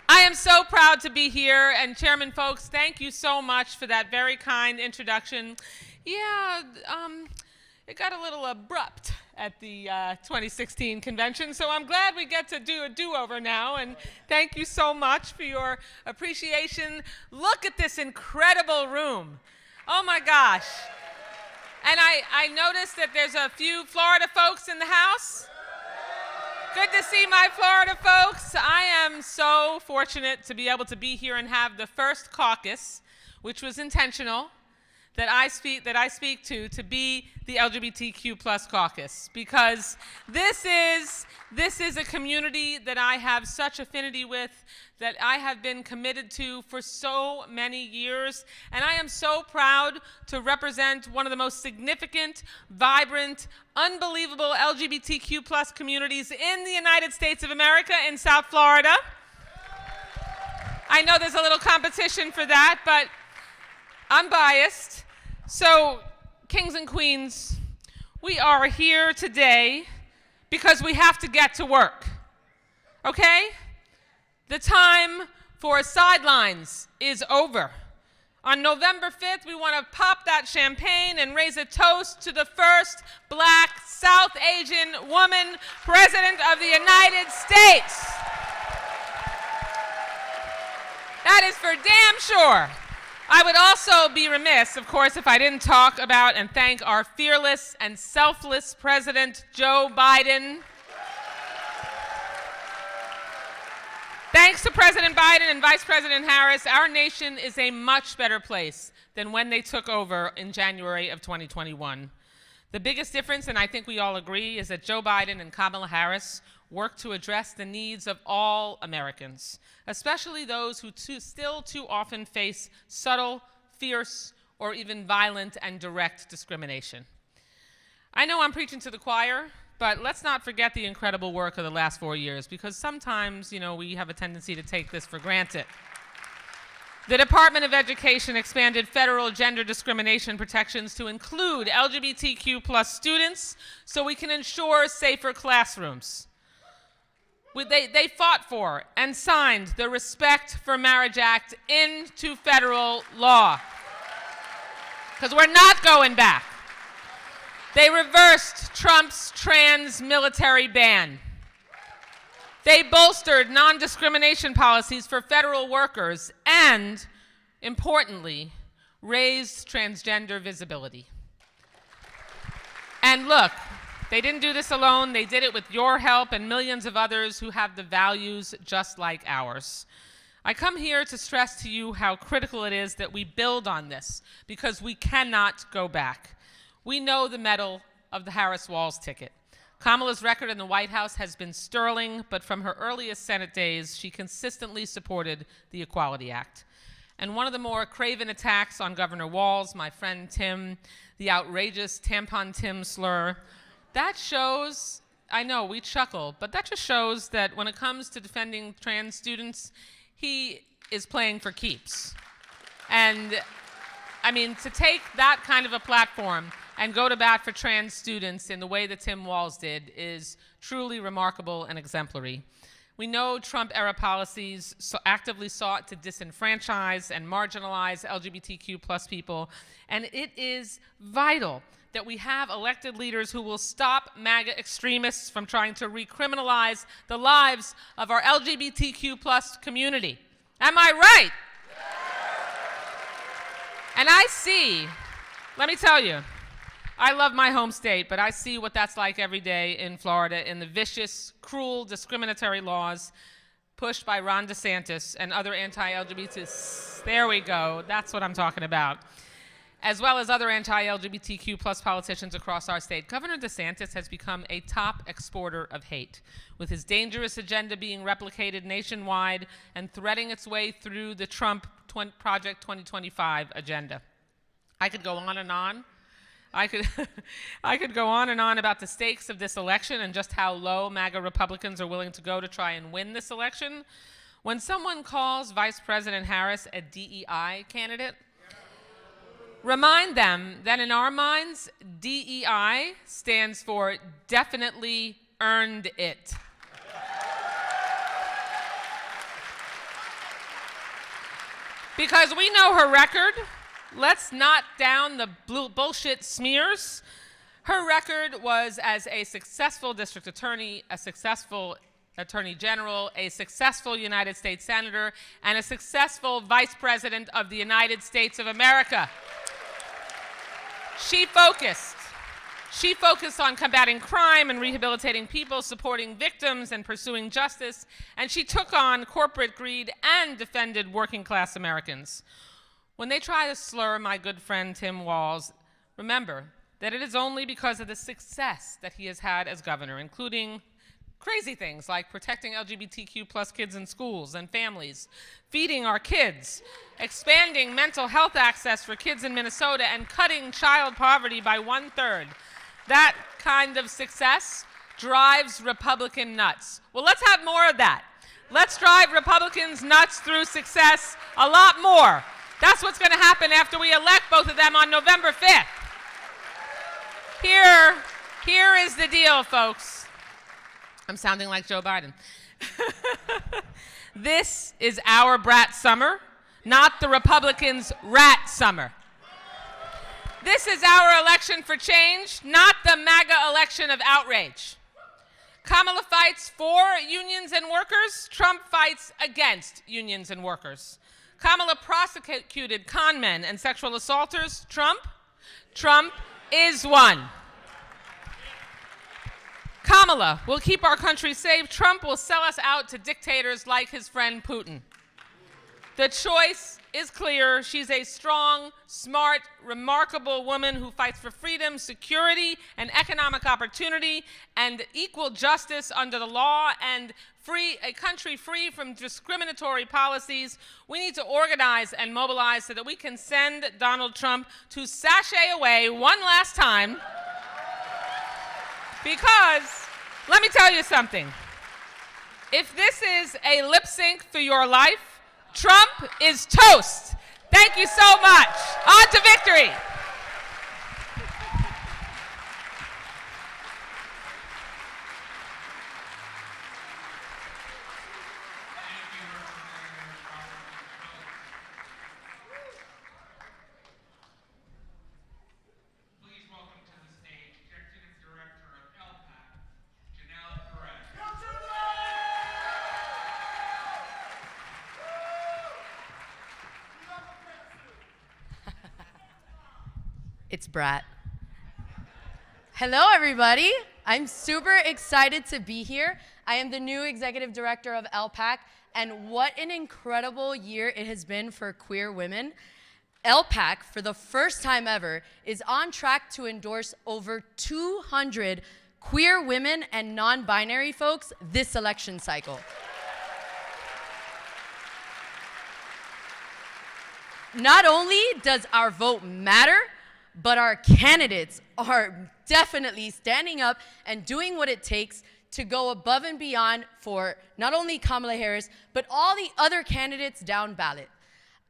S10: I am so proud to be here, and Chairman Folks, thank you so much for that very kind introduction. Yeah, it got a little abrupt at the 2016 convention, so I'm glad we get to do a do-over now, and thank you so much for your appreciation. Look at this incredible room. Oh my gosh. And I noticed that there's a few Florida folks in the house. Good to see my Florida folks. I am so fortunate to be able to be here and have the first caucus, which was intentional, that I speak to be the LGBTQ plus caucus, because this is a community that I have such affinity with, that I have been committed to for so many years, and I am so proud to represent one of the most significant, vibrant, unbelievable LGBTQ plus communities in the United States of America in South Florida. I know there's a little competition for that, but I'm biased. So, kings and queens, we are here today because we have to get to work, okay? The time for sidelines is over. On November 5th, we want to pop that champagne and raise a toast to the first Black South Asian woman president of the United States. That is for damn sure. I would also be remiss, of course, if I didn't talk about and thank our fearless and selfless President, Joe Biden. Thanks to President Biden and Vice President Harris, our nation is a much better place than when they took over in January of 2021. The biggest difference, and I think we all agree, is that Joe Biden and Kamala Harris work to address the needs of all Americans, especially those who still too often face subtle, fierce, or even violent and direct discrimination. I know I'm preaching to the choir, but let's not forget the incredible work of the last 4 years, because sometimes, we have a tendency to take this for granted. The Department of Education expanded federal gender discrimination protections to include LGBTQ plus students so we can ensure safer classrooms. They fought for and signed the Respect for Marriage Act into federal law, because we're not going back. They reversed Trump's trans military ban. They bolstered non-discrimination policies for federal workers and, importantly, raised transgender visibility. And look, they didn't do this alone. They did it with your help and millions of others who have the values just like ours. I come here to stress to you how critical it is that we build on this, because we cannot go back. We know the mettle of the Harris-Walz ticket. Kamala's record in the White House has been sterling, but from her earliest Senate days, she consistently supported the Equality Act. And one of the more craven attacks on Governor Walz, my friend Tim, the outrageous Tampon Tim slur, that shows, I know we chuckle, but that just shows that when it comes to defending trans students, he is playing for keeps. And I mean, to take that kind of a platform and go to bat for trans students in the way that Tim Walz did is truly remarkable and exemplary. We know Trump-era policies actively sought to disenfranchise and marginalize LGBTQ plus people, and it is vital that we have elected leaders who will stop MAGA extremists from trying to recriminalize the lives of our LGBTQ plus community. Am I right? And I see, let me tell you, I love my home state, but I see what that's like every day in Florida in the vicious, cruel, discriminatory laws pushed by Ron DeSantis and other anti-LGBTs. There we go, that's what I'm talking about. As well as other anti-LGBTQ plus politicians across our state. Governor DeSantis has become a top exporter of hate, with his dangerous agenda being replicated nationwide and threading its way through the Trump Project 2025 agenda. I could go on and on. I could go on and on about the stakes of this election and just how low MAGA Republicans are willing to go to try and win this election. When someone calls Vice President Harris a DEI candidate, remind them that in our minds, DEI stands for definitely earned it. Because we know her record. Let's knock down the bullshit smears. Her record was as a successful district attorney, a successful attorney general, a successful United States senator, and a successful vice president of the United States of America. She focused She focused on combating crime and rehabilitating people, supporting victims and pursuing justice, and she took on corporate greed and defended working class Americans. When they try to slur my good friend Tim Walz, remember that it is only because of the success that he has had as governor, including crazy things like protecting LGBTQ plus kids in schools and families, feeding our kids, expanding mental health access for kids in Minnesota, and cutting child poverty by 1/3. That kind of success drives Republican nuts. Well, let's have more of that. Let's drive Republicans nuts through success a lot more. That's what's going to happen after we elect both of them on November 5th. Here is the deal, folks. I'm sounding like Joe Biden. This is our brat summer, not the Republicans' rat summer. This is our election for change, not the MAGA election of outrage. Kamala fights for unions and workers. Trump fights against unions and workers. Kamala prosecuted con men and sexual assaulters. Trump is one. Kamala will keep our country safe. Trump will sell us out to dictators like his friend Putin. The choice is clear. She's a strong, smart, remarkable woman who fights for freedom, security, and economic opportunity, and equal justice under the law, and a country free from discriminatory policies. We need to organize and mobilize so that we can send Donald Trump to sashay away one last time. Because, let me tell you something. If this is a lip sync through your life, Trump is toast. Thank you so much. On to victory.
S11: It's Brat. Hello, everybody. I'm super excited to be here. I am the new executive director of LPAC, and what an incredible year it has been for queer women. LPAC, for the first time ever, is on track to endorse over 200 queer women and non-binary folks this election cycle. Not only does our vote matter, but our candidates are definitely standing up and doing what it takes to go above and beyond for not only Kamala Harris, but all the other candidates down ballot.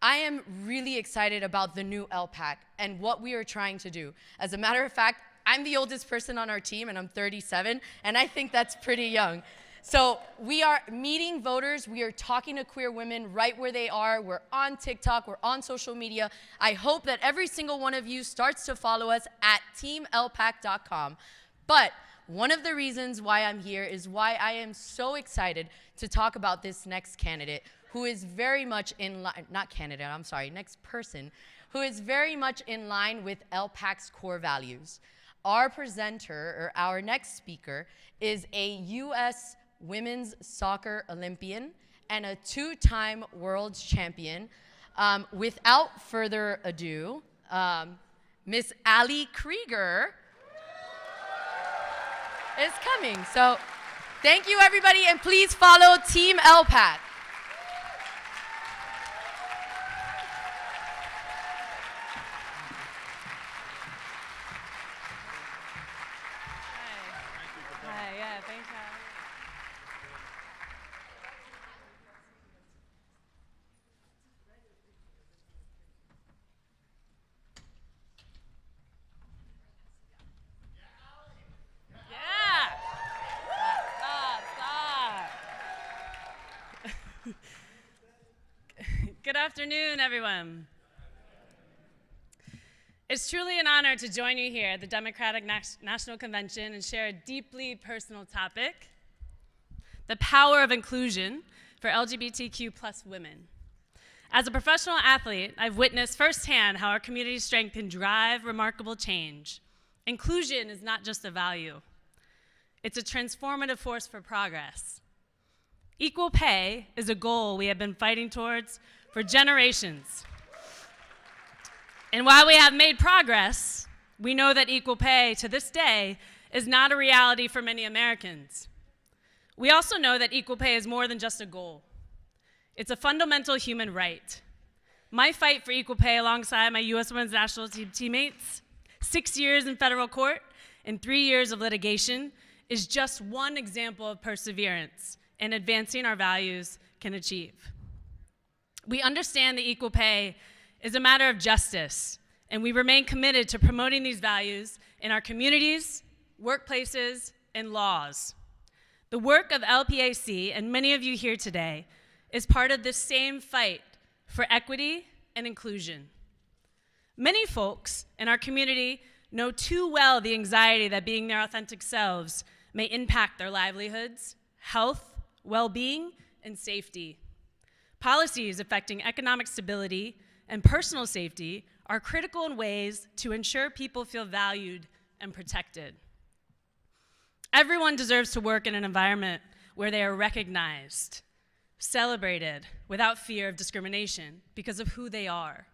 S11: I am really excited about the new LPAC and what we are trying to do. As a matter of fact, I'm the oldest person on our team, and I'm 37, and I think that's pretty young. So we are meeting voters. We are talking to queer women right where they are. We're on TikTok. We're on social media. I hope that every single one of you starts to follow us at teamlpac.com. But one of the reasons why I'm here is why I am so excited to talk about this next candidate who is very much in line, next person, who is very much in line with LPAC's core values. Our presenter, or our next speaker, is a U.S. women's soccer Olympian and a 2-time world champion. Without further ado, Miss Ali Krieger is coming. So thank you, everybody, and please follow Team LPAC.
S12: Good afternoon, everyone. It's truly an honor to join you here at the Democratic National Convention and share a deeply personal topic, the power of inclusion for LGBTQ plus women. As a professional athlete, I've witnessed firsthand how our community's strength can drive remarkable change. Inclusion is not just a value. It's a transformative force for progress. Equal pay is a goal we have been fighting towards for generations. And while we have made progress, we know that equal pay to this day is not a reality for many Americans. We also know that equal pay is more than just a goal. It's a fundamental human right. My fight for equal pay alongside my U.S. Women's National Team teammates, 6 years in federal court and 3 years of litigation, is just one example of perseverance in advancing our values can achieve. We understand that equal pay is a matter of justice, and we remain committed to promoting these values in our communities, workplaces, and laws. The work of LPAC and many of you here today is part of this same fight for equity and inclusion. Many folks in our community know too well the anxiety that being their authentic selves may impact their livelihoods, health, well-being, and safety. Policies affecting economic stability and personal safety are critical in ways to ensure people feel valued and protected. Everyone deserves to work in an environment where they are recognized, celebrated, without fear of discrimination because of who they are.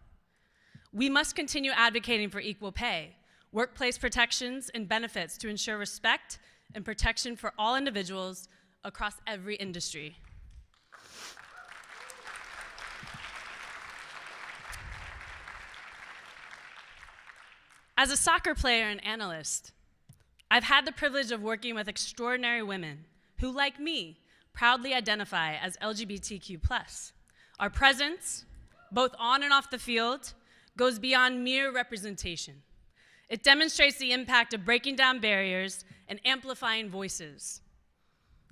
S12: We must continue advocating for equal pay, workplace protections, and benefits to ensure respect and protection for all individuals across every industry. As a soccer player and analyst, I've had the privilege of working with extraordinary women who, like me, proudly identify as LGBTQ+. Our presence, both on and off the field, goes beyond mere representation. It demonstrates the impact of breaking down barriers and amplifying voices.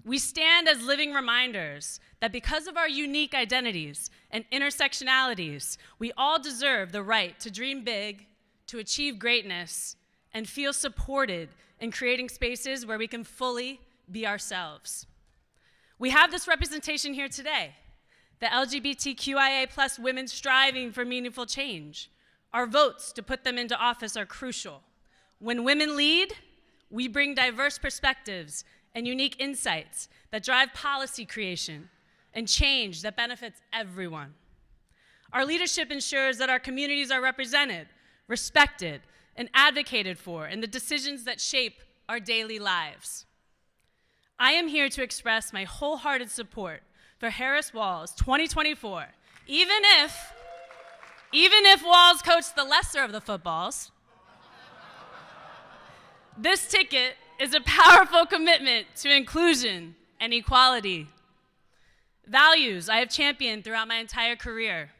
S12: We stand as living reminders that because of our unique identities and intersectionalities, we all deserve the right to dream big, to achieve greatness, and feel supported in creating spaces where we can fully be ourselves. We have this representation here today, the LGBTQIA+ women striving for meaningful change. Our votes to put them into office are crucial. When women lead, we bring diverse perspectives and unique insights that drive policy creation and change that benefits everyone. Our leadership ensures that our communities are represented, respected, and advocated for in the decisions that shape our daily lives. I am here to express my wholehearted support for Harris Walls 2024, even if Walls coached the lesser of the footballs. This ticket is a powerful commitment to inclusion and equality. Values I have championed throughout my entire career.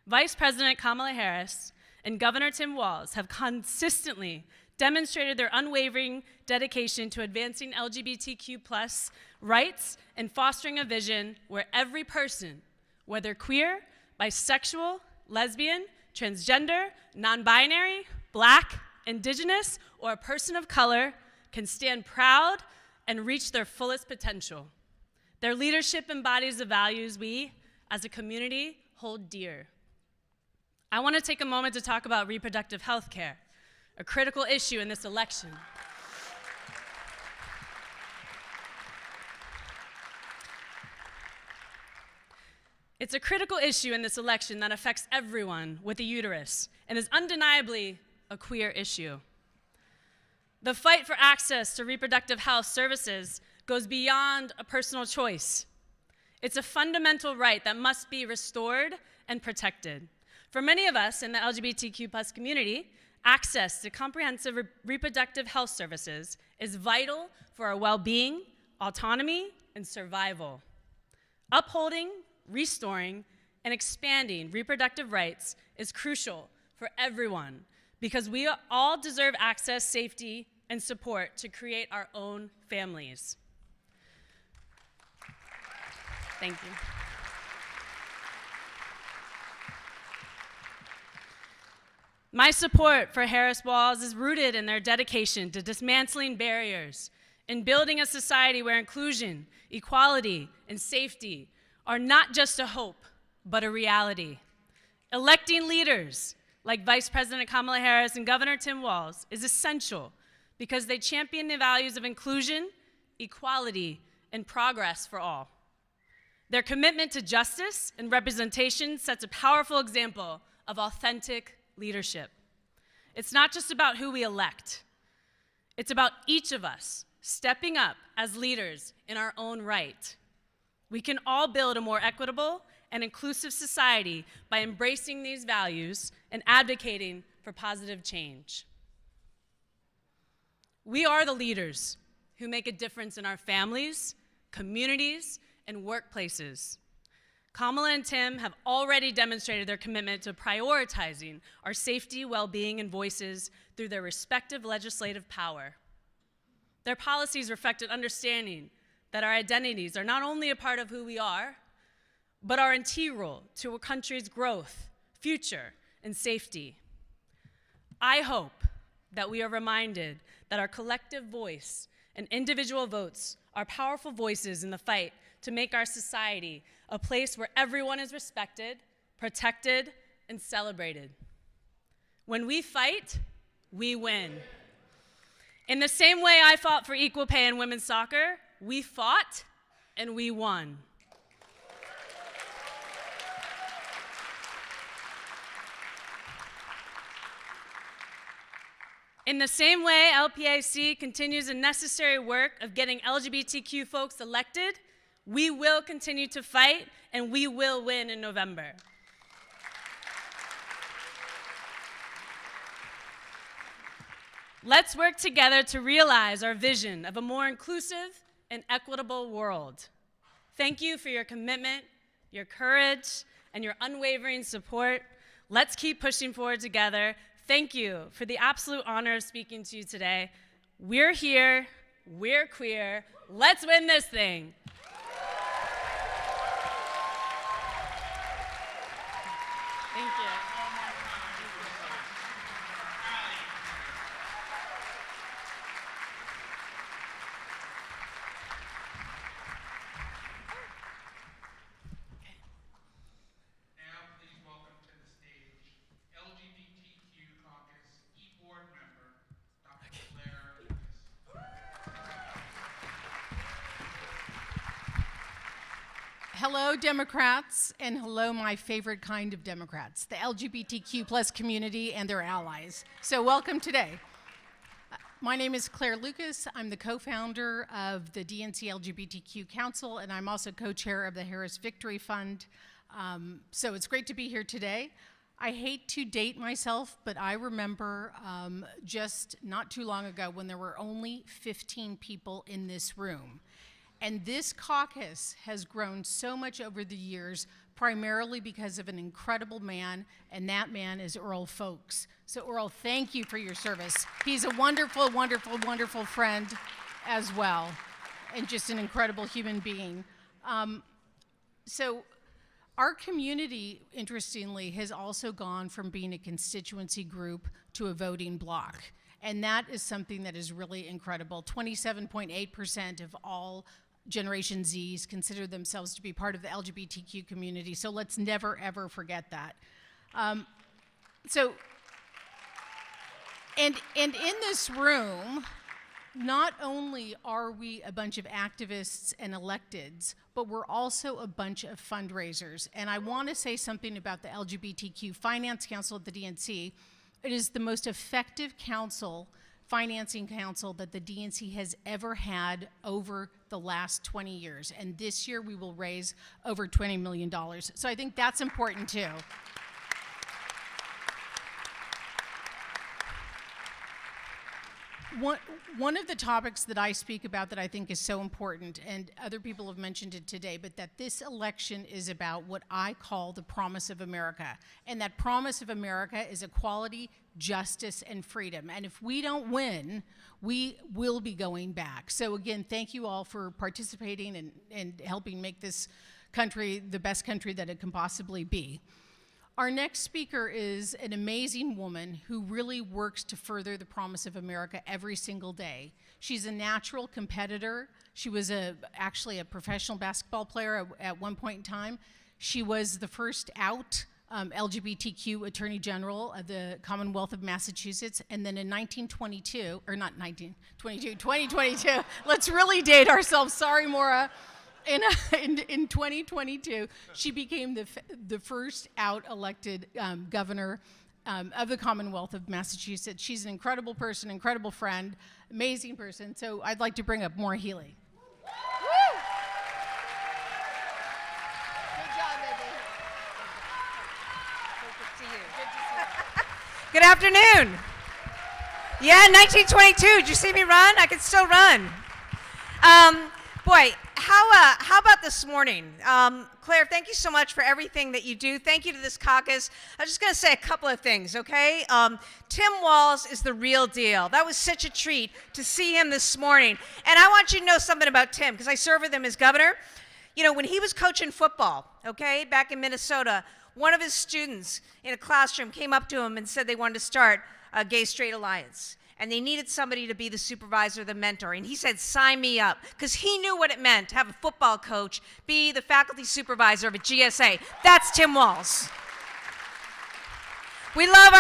S12: Vice President Kamala Harris and Governor Tim Walz have consistently demonstrated their unwavering dedication to advancing LGBTQ+ rights and fostering a vision where every person, whether queer, bisexual, lesbian, transgender, non-binary, Black, Indigenous, or a person of color, can stand proud and reach their fullest potential. Their leadership embodies the values we, as a community, hold dear. I want to take a moment to talk about reproductive health care, a critical issue in this election. It's a critical issue in this election that affects everyone with a uterus and is undeniably a queer issue. The fight for access to reproductive health services goes beyond a personal choice. It's a fundamental right that must be restored and protected. For many of us in the LGBTQ+ community, access to comprehensive reproductive health services is vital for our well-being, autonomy, and survival. Upholding, restoring, and expanding reproductive rights is crucial for everyone because we all deserve access, safety, and support to create our own families. Thank you. My support for Harris Walls is rooted in their dedication to dismantling barriers and building a society where inclusion, equality, and safety are not just a hope, but a reality. Electing leaders like Vice President Kamala Harris and Governor Tim Walz, is essential because they champion the values of inclusion, equality, and progress for all. Their commitment to justice and representation sets a powerful example of authentic leadership. It's not just about who we elect. It's about each of us stepping up as leaders in our own right. We can all build a more equitable and inclusive society by embracing these values and advocating for positive change. We are the leaders who make a difference in our families, communities, and workplaces. Kamala and Tim have already demonstrated their commitment to prioritizing our safety, well-being, and voices through their respective legislative power. Their policies reflect an understanding that our identities are not only a part of who we are, but are integral to a country's growth, future, and safety. I hope that we are reminded that our collective voice and individual votes are powerful voices in the fight to make our society a place where everyone is respected, protected, and celebrated. When we fight, we win. In the same way I fought for equal pay in women's soccer, we fought and we won. In the same way LPAC continues the necessary work of getting LGBTQ folks elected, we will continue to fight and we will win in November. Let's work together to realize our vision of a more inclusive and equitable world. Thank you for your commitment, your courage, and your unwavering support. Let's keep pushing forward together. Thank you for the absolute honor of speaking to you today. We're here, we're queer, let's win this thing. Thank you.
S1: Now, please welcome to the stage LGBTQ Caucus e-board member, Dr. Claire Lucas.
S13: Hello, Democrats, and hello, my favorite kind of Democrats, the LGBTQ plus community and their allies. So welcome today. My name is Claire Lucas. I'm the co-founder of the DNC LGBTQ Council, and I'm also co-chair of the Harris Victory Fund. So it's great to be here today. I hate to date myself, but I remember just not too long ago when there were only 15 people in this room. And this caucus has grown so much over the years, primarily because of an incredible man, and that man is Earl Folks. So Earl, thank you for your service. He's a wonderful, wonderful, wonderful friend as well, and just an incredible human being. So our community, interestingly, has also gone from being a constituency group to a voting bloc. And that is something that is really incredible. 27.8% of all Generation Zs consider themselves to be part of the LGBTQ community, so let's never, ever forget that. And in this room, not only are we a bunch of activists and electeds, but we're also a bunch of fundraisers. And I want to say something about the LGBTQ Finance Council at the DNC. It is the most effective financing council that the DNC has ever had over the last 20 years. And this year we will raise over $20 million. So I think that's important too. One of the topics that I speak about that I think is so important, and other people have mentioned it today, but that this election is about what I call the promise of America. And that promise of America is equality, justice, and freedom. And if we don't win, we will be going back. So again, thank you all for participating and helping make this country the best country that it can possibly be. Our next speaker is an amazing woman who really works to further the promise of America every single day. She's a natural competitor. She was actually a professional basketball player at one point in time. She was the first out LGBTQ Attorney General of the Commonwealth of Massachusetts. And then in 1922, or not 1922, 2022, let's really date ourselves, sorry, Maura. In 2022, she became the first out elected governor of the Commonwealth of Massachusetts. She's an incredible person, incredible friend, amazing person. So I'd like to bring up Maura Healey.
S14: Good afternoon. Yeah, 1922. Did you see me run? I can still run. Boy, how about this morning? Claire, thank you so much for everything that you do. Thank you to this caucus. I'm just going to say a couple of things, okay? Tim Walz is the real deal. That was such a treat to see him this morning. And I want you to know something about Tim, because I served with him as governor. You know, when he was coaching football, okay, back in Minnesota, one of his students in a classroom came up to him and said they wanted to start a gay-straight alliance. And they needed somebody to be the supervisor, the mentor. And he said, sign me up. Because he knew what it meant to have a football coach be the faculty supervisor of a GSA. That's Tim Walz. We love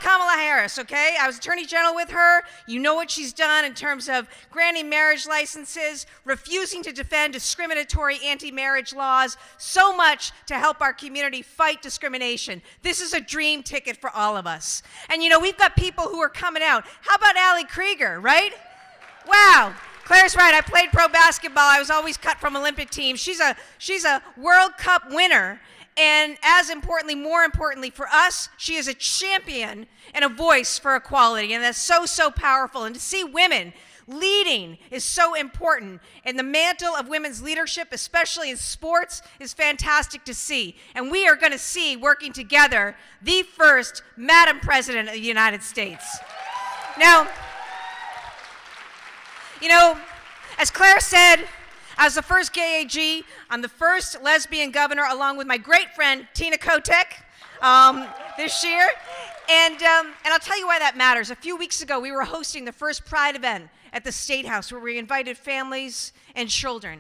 S14: Kamala Harris, okay? I was Attorney General with her. You know what she's done in terms of granting marriage licenses, refusing to defend discriminatory anti-marriage laws, so much to help our community fight discrimination. This is a dream ticket for all of us. And you know, we've got people who are coming out. How about Allie Krieger, right? Wow. Claire's right. I played pro basketball. I was always cut from Olympic teams. She's a World Cup winner. And as importantly, more importantly for us, she is a champion and a voice for equality. And that's so, so powerful. And to see women leading is so important. And the mantle of women's leadership, especially in sports, is fantastic to see. And we are going to see, working together, the first Madam President of the United States. Now, you know, as Claire said, I was the first gay AG. I'm the first lesbian governor, along with my great friend, Tina Kotek, this year. And I'll tell you why that matters. A few weeks ago, we were hosting the first Pride event at the State House, where we invited families and children.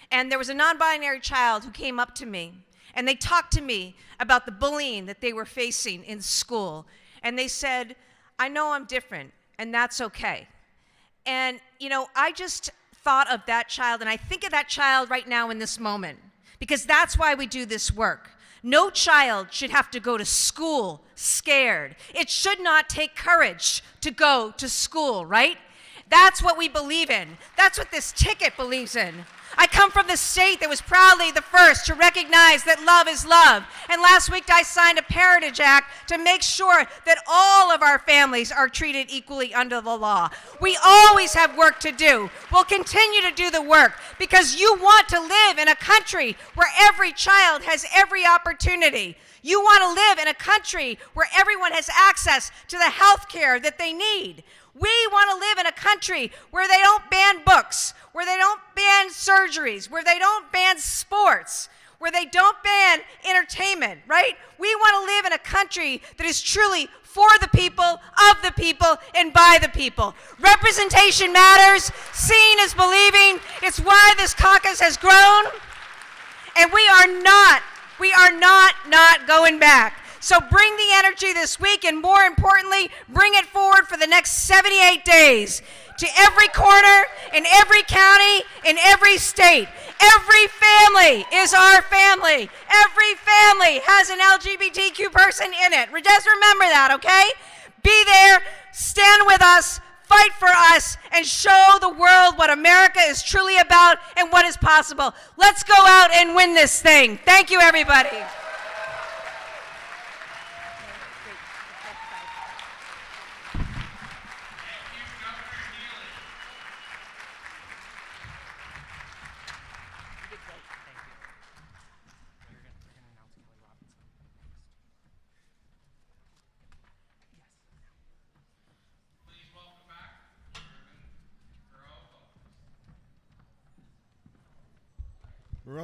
S14: And there was a non-binary child who came up to me, and they talked to me about the bullying that they were facing in school. And they said, I know I'm different, and that's okay. And, you know, I just thought of that child, and I think of that child right now in this moment, because that's why we do this work. No child should have to go to school scared. It should not take courage to go to school, right? That's what we believe in. That's what this ticket believes in. I come from the state that was proudly the first to recognize that love is love. And last week I signed a Parentage Act to make sure that all of our families are treated equally under the law. We always have work to do. We'll continue to do the work because you want to live in a country where every child has every opportunity. You want to live in a country where everyone has access to the health care that they need. We want to live in a country where they don't ban books, where they don't ban surgeries, where they don't ban sports, where they don't ban entertainment, right? We want to live in a country that is truly for the people, of the people, and by the people. Representation matters. Seeing is believing. It's why this caucus has grown. And we are not going back. So bring the energy this week, and more importantly, bring it forward for the next 78 days to every corner, in every county, in every state. Every family is our family. Every family has an LGBTQ person in it. Just remember that, okay? Be there, stand with us, fight for us, and show the world what America is truly about and what is possible. Let's go out and win this thing. Thank you, everybody.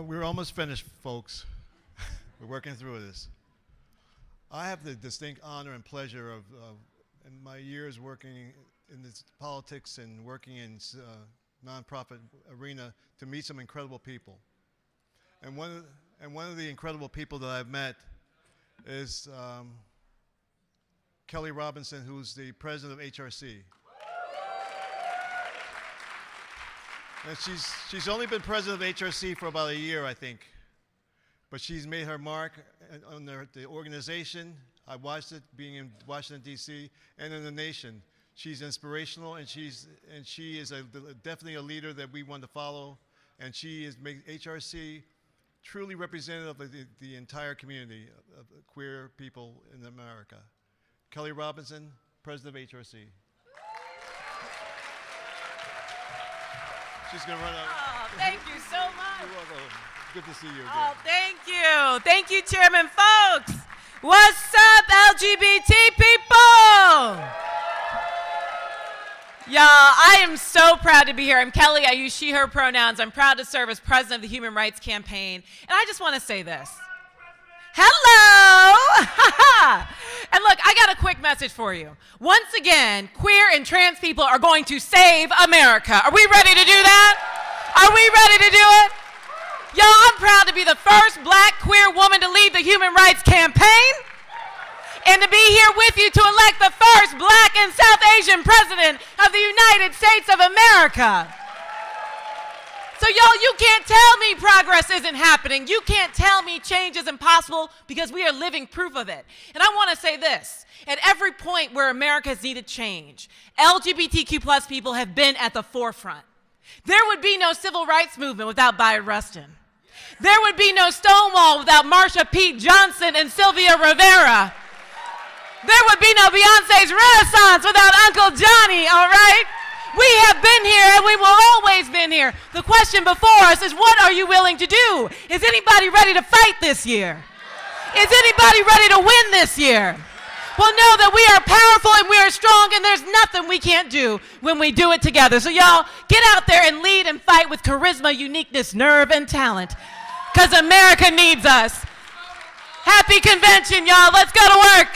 S9: We're almost finished, folks. We're working through this. I have the distinct honor and pleasure of in my years working in this politics and working in nonprofit arena, to meet some incredible people. And one of the incredible people that I've met is Kelly Robinson, who's the president of HRC. And she's only been president of HRC for about a year, I think. But she's made her mark on the organization. I watched it being in Washington, D.C., and in the nation. She's inspirational, and she is definitely a leader that we want to follow. And she is making HRC truly representative of the entire community of queer people in America. Kelly Robinson, president of HRC. She's going to run out.
S15: Oh, thank you so much.
S9: You're welcome. Good to see you again.
S15: Oh, thank you. Thank you, Chairman Folks. What's up, LGBT people? Y'all, I am so proud to be here. I'm Kelly. I use she, her pronouns. I'm proud to serve as president of the Human Rights Campaign. And I just want to say this. Hello! And look, I got a quick message for you. Once again, queer and trans people are going to save America. Are we ready to do that? Are we ready to do it? Y'all, I'm proud to be the first black queer woman to lead the Human Rights Campaign and to be here with you to elect the first black and South Asian president of the United States of America. So y'all, you can't tell me progress isn't happening. You can't tell me change isn't possible because we are living proof of it. And I want to say this. At every point where America has needed change, LGBTQ plus people have been at the forefront. There would be no civil rights movement without Bayard Rustin. There would be no Stonewall without Marsha P. Johnson and Sylvia Rivera. There would be no Beyonce's Renaissance without Uncle Johnny, all right? We have been here and we will always been here. The question before us is, what are you willing to do? Is anybody ready to fight this year? Is anybody ready to win this year? Well, know that we are powerful and we are strong and there's nothing we can't do when we do it together. So y'all, get out there and lead and fight with charisma, uniqueness, nerve, and talent. Because America needs us. Happy convention, y'all. Let's go to work.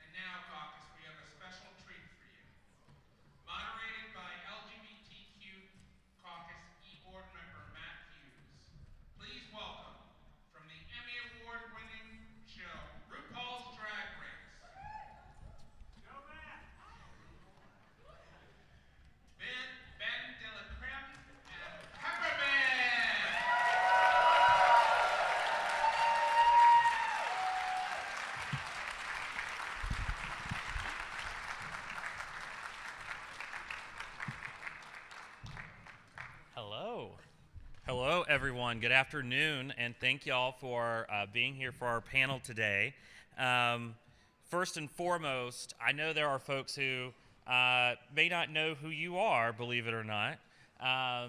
S1: And now, Caucus, we have a special treat for you. Moderated by LGBTQ Caucus e-board member Matt Hughes. Please welcome, from the Emmy Award-winning show, RuPaul's Drag Race. Go Matt! Ben de la Creme and Peppermint!
S16: Hello. Hello, everyone. Good afternoon, and thank y'all for being here for our panel today. First and foremost, I know there are folks who may not know who you are, believe it or not.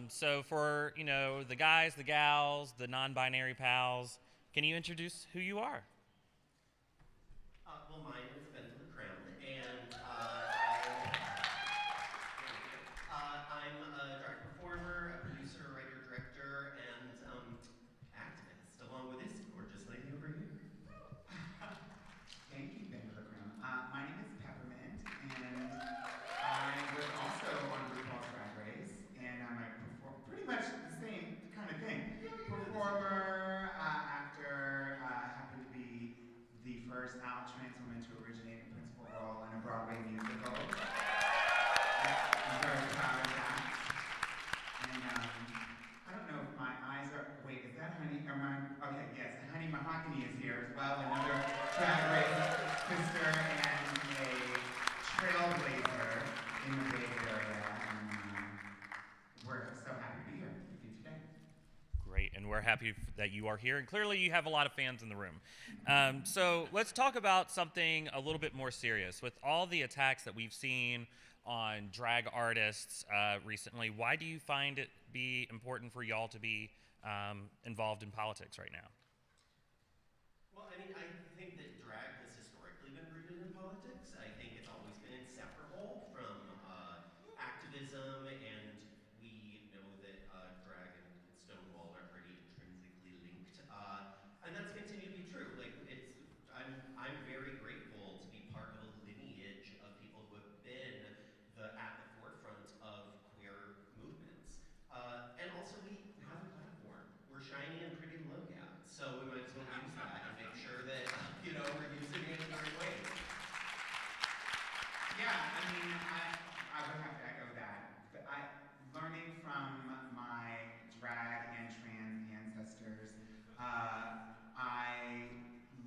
S16: So for, the guys, the gals, the non-binary pals, can you introduce who you are?
S17: Well, my name is Ben de la Creme, and I'm a drag performer, a producer, writer, director, and activist, along with this gorgeous lady over here.
S18: Thank you, Ben de la Creme. My name is Peppermint, and I was also on RuPaul's Drag Race, and I'm pretty much the same kind of thing. Performer, actor, happen to be the first out trans woman to originate a principal role in a Broadway musical. I'm very proud of that. And I don't know if my eyes are, wait, is that Honey? Okay, yes, Honey Mahogany is here as well, another Drag Race sister and a trailblazer in the Bay Area. And we're so happy to be here with you today.
S16: Great, and we're happy that you are here, and clearly you have a lot of fans in the room. So let's talk about something a little bit more serious. With all the attacks that we've seen on drag artists recently, why do you find it be important for y'all to be involved in politics right now?
S17: Well, I mean, I think that drag has historically been rooted in politics. I think it's always been inseparable from activism, and we know that drag and Stonewall are pretty intrinsically linked. And that's continued to be true. Like, I'm very grateful to be part of a lineage of people who have been
S18: Yeah, I mean, I would have to echo that. Learning from my drag and trans ancestors, I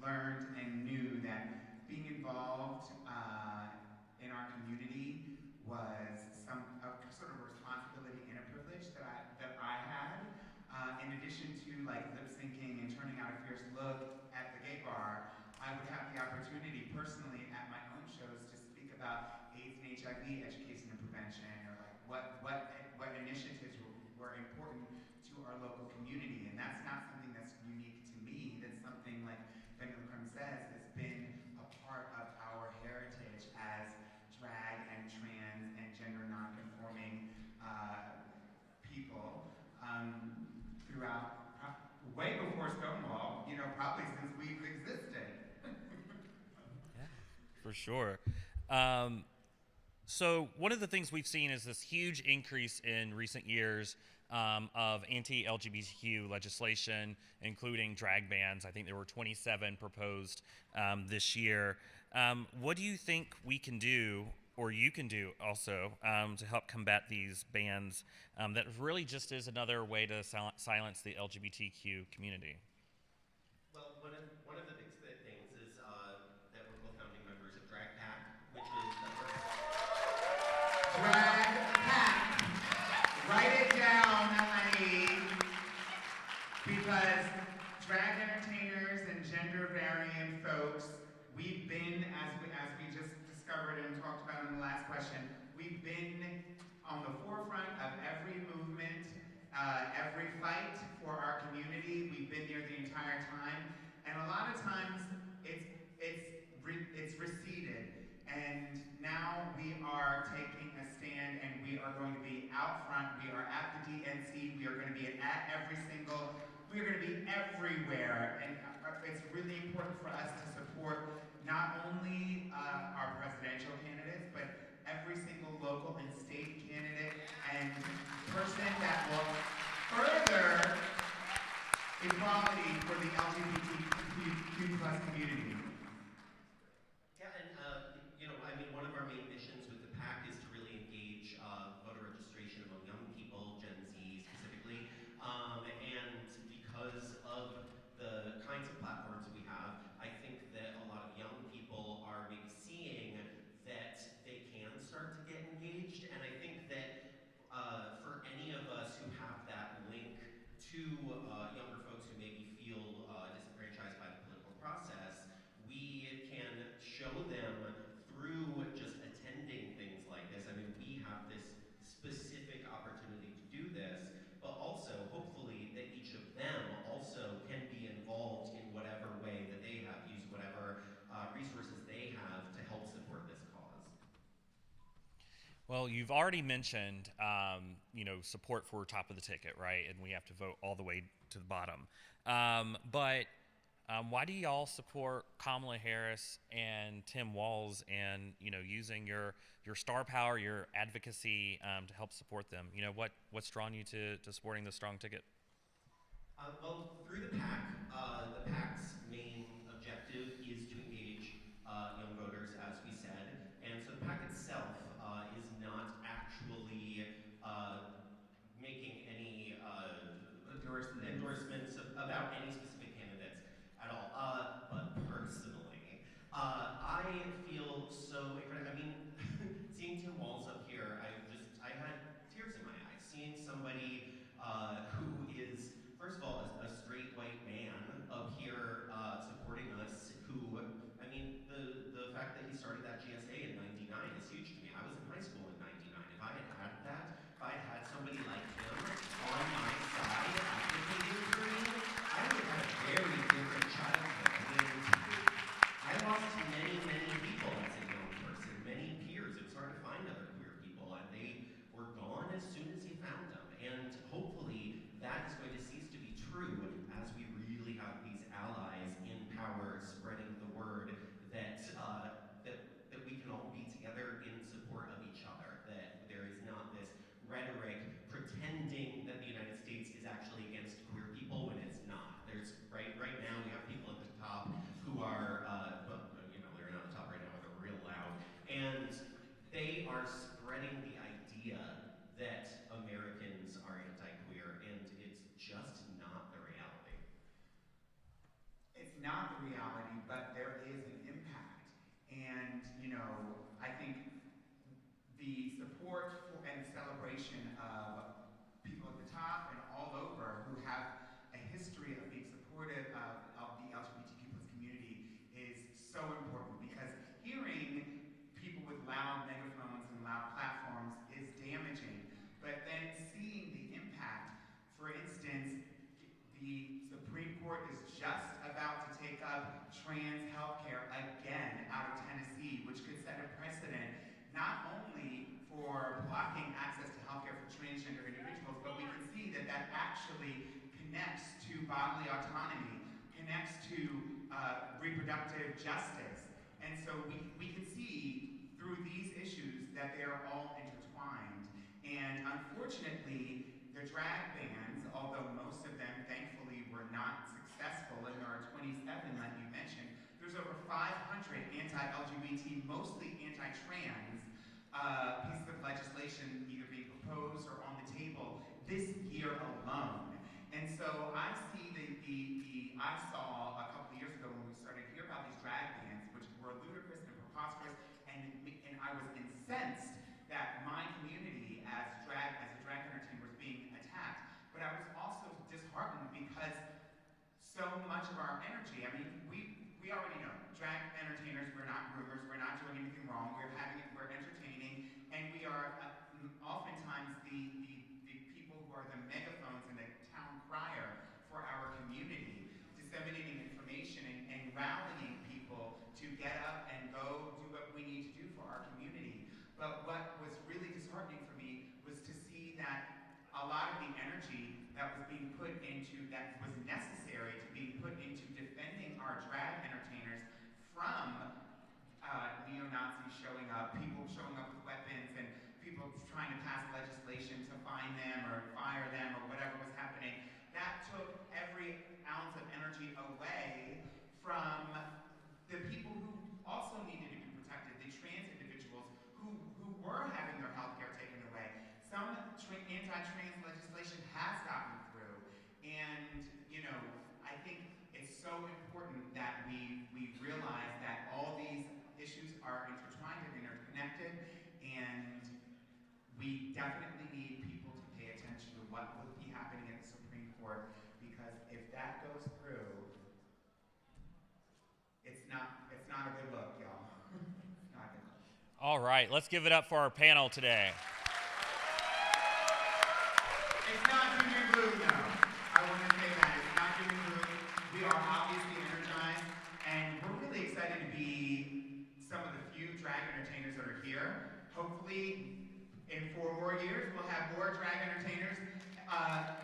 S18: learned and knew that being involved in our community was a sort of a responsibility and a privilege that I had. In addition to like lip syncing and turning out a fierce look at the gay bar, I would have the opportunity personally at my own shows to speak about AIDS and HIV education and prevention, or like what initiatives were important to our local community. And that's not something that's unique to me. That's something, like Benny Lacreme says, that's been a part of our heritage as drag and trans and gender nonconforming people throughout, way before Stonewall, you know, probably since we've existed.
S16: For sure. So one of the things we've seen is this huge increase in recent years of anti-LGBTQ legislation, including drag bans. I think there were 27 proposed this year. What do you think we can do, or you can do also, to help combat these bans that really just is another way to silence the LGBTQ community?
S17: Well, one of the big things is that we're both founding members of Drag Pack, which is the first.
S18: Drag Pack. Write it down, honey. Because drag entertainers and gender variant folks, we've been, as we just discovered and talked about in the last question, we've been on the forefront of every movement, every fight for our community. We've been there the entire time, and a lot of times it's receded. And now we are taking a stand, and we are going to be out front. We are at the DNC. We are going to be at we are going to be everywhere. And it's really important for us to support not only our presidential candidates, but every single local and state candidate and person that will further equality for the LGBTQ plus community.
S17: Yeah, and you know, I mean, one of our main missions with the PAC is to really engage voter registration among young people, Gen Z specifically, and because of the kinds of platforms we have, I think that a lot of young people are maybe seeing that they can start to get engaged, and I think that for any of us who have that link to younger folks who maybe feel disenfranchised by the political process, we can show them through just attending things like this. I mean, we have this specific opportunity to do this, but also hopefully that each of them also can be involved in whatever way that they have, use whatever resources they have to help support this cause.
S16: Well, you've already mentioned, you know, support for top of the ticket, right? And we have to vote all the way to the bottom. But why do y'all support Kamala Harris and Tim Walz, and you know, using your star power, your advocacy to help support them? You know, what's drawn you to supporting the strong ticket?
S17: Well, through the PAC's main objective is to engage young voters, as we said, and so the PAC itself is not actually making any endorsements about any specific candidates at all. But personally, I feel so incredible. I mean, seeing Tim Walz up here, I had tears in my eyes. Seeing somebody who is, first of all, a straight white man up here spreading the idea that Americans are anti-queer, and it's just not the reality.
S18: It's not the reality, but there is an impact. And, you know, I think the support for, and celebration of people at the top and all over who have a history of being supportive of the LGBTQ plus community is so important, because hearing people with loud megaphones and loud platforms is damaging, but then seeing the impact, for instance, the Supreme Court is just about to take up trans health care again out of Tennessee, which could set a precedent not only for blocking access to health care for transgender individuals, but we can see that that actually connects to bodily autonomy, connects to reproductive justice. And so we can see through these issues that they are all intertwined. And unfortunately, the drag bans, although most of them thankfully were not successful, and there are 27 that you mentioned, there's over 500 anti-LGBT, mostly anti-trans pieces of legislation either being proposed or on the table this year alone. And so I see I saw a couple of years ago when we started to hear about these drag bans, which were ludicrous and preposterous, and I was incensed that my community as a drag entertainer was being attacked. But I was also disheartened because so much of our energy, I mean, we already know, drag entertainers, we're not groomers, we're not doing anything wrong, we're entertaining, and we are oftentimes the people who are the megaphones and the town crier for our community, disseminating information and rallying people to get up and go do what we need to do for our community. But what was really disheartening for me was to see that a lot of the energy that was being put into, that was necessary to being put into defending our drag entertainers from neo-Nazis showing up, people showing up with weapons, and people trying to pass legislation to fine them or fire them or whatever was happening. That took every ounce of energy away from the people who also needed to be protected, the trans individuals who were having their health care taken away. Some anti-trans legislation has gotten through, and you know, I think it's so important that we realize that all these issues are intertwined and interconnected, and we definitely need people to pay attention to what will be happening at the Supreme Court, because if that goes through, it's not a good look, y'all. It's not a good look.
S16: All right, let's give it up for our panel today.
S18: It's not doom and gloom, though. I want to say that. It's not doom and gloom. We are obviously energized, and we're really excited to be some of the few drag entertainers that are here. Hopefully, in 4 more years, we'll have more drag entertainers a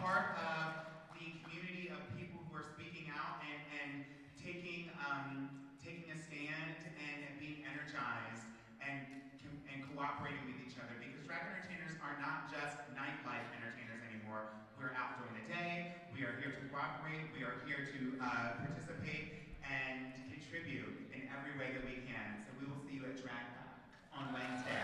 S18: part of the community of people who are speaking out and taking a stand and being energized and cooperating with each other, because drag entertainers are not just nightlife entertainers anymore. We're out during the day, we are here to cooperate, we are here to participate and contribute in every way that we can. So we will see you at Drag Pack on Wednesday.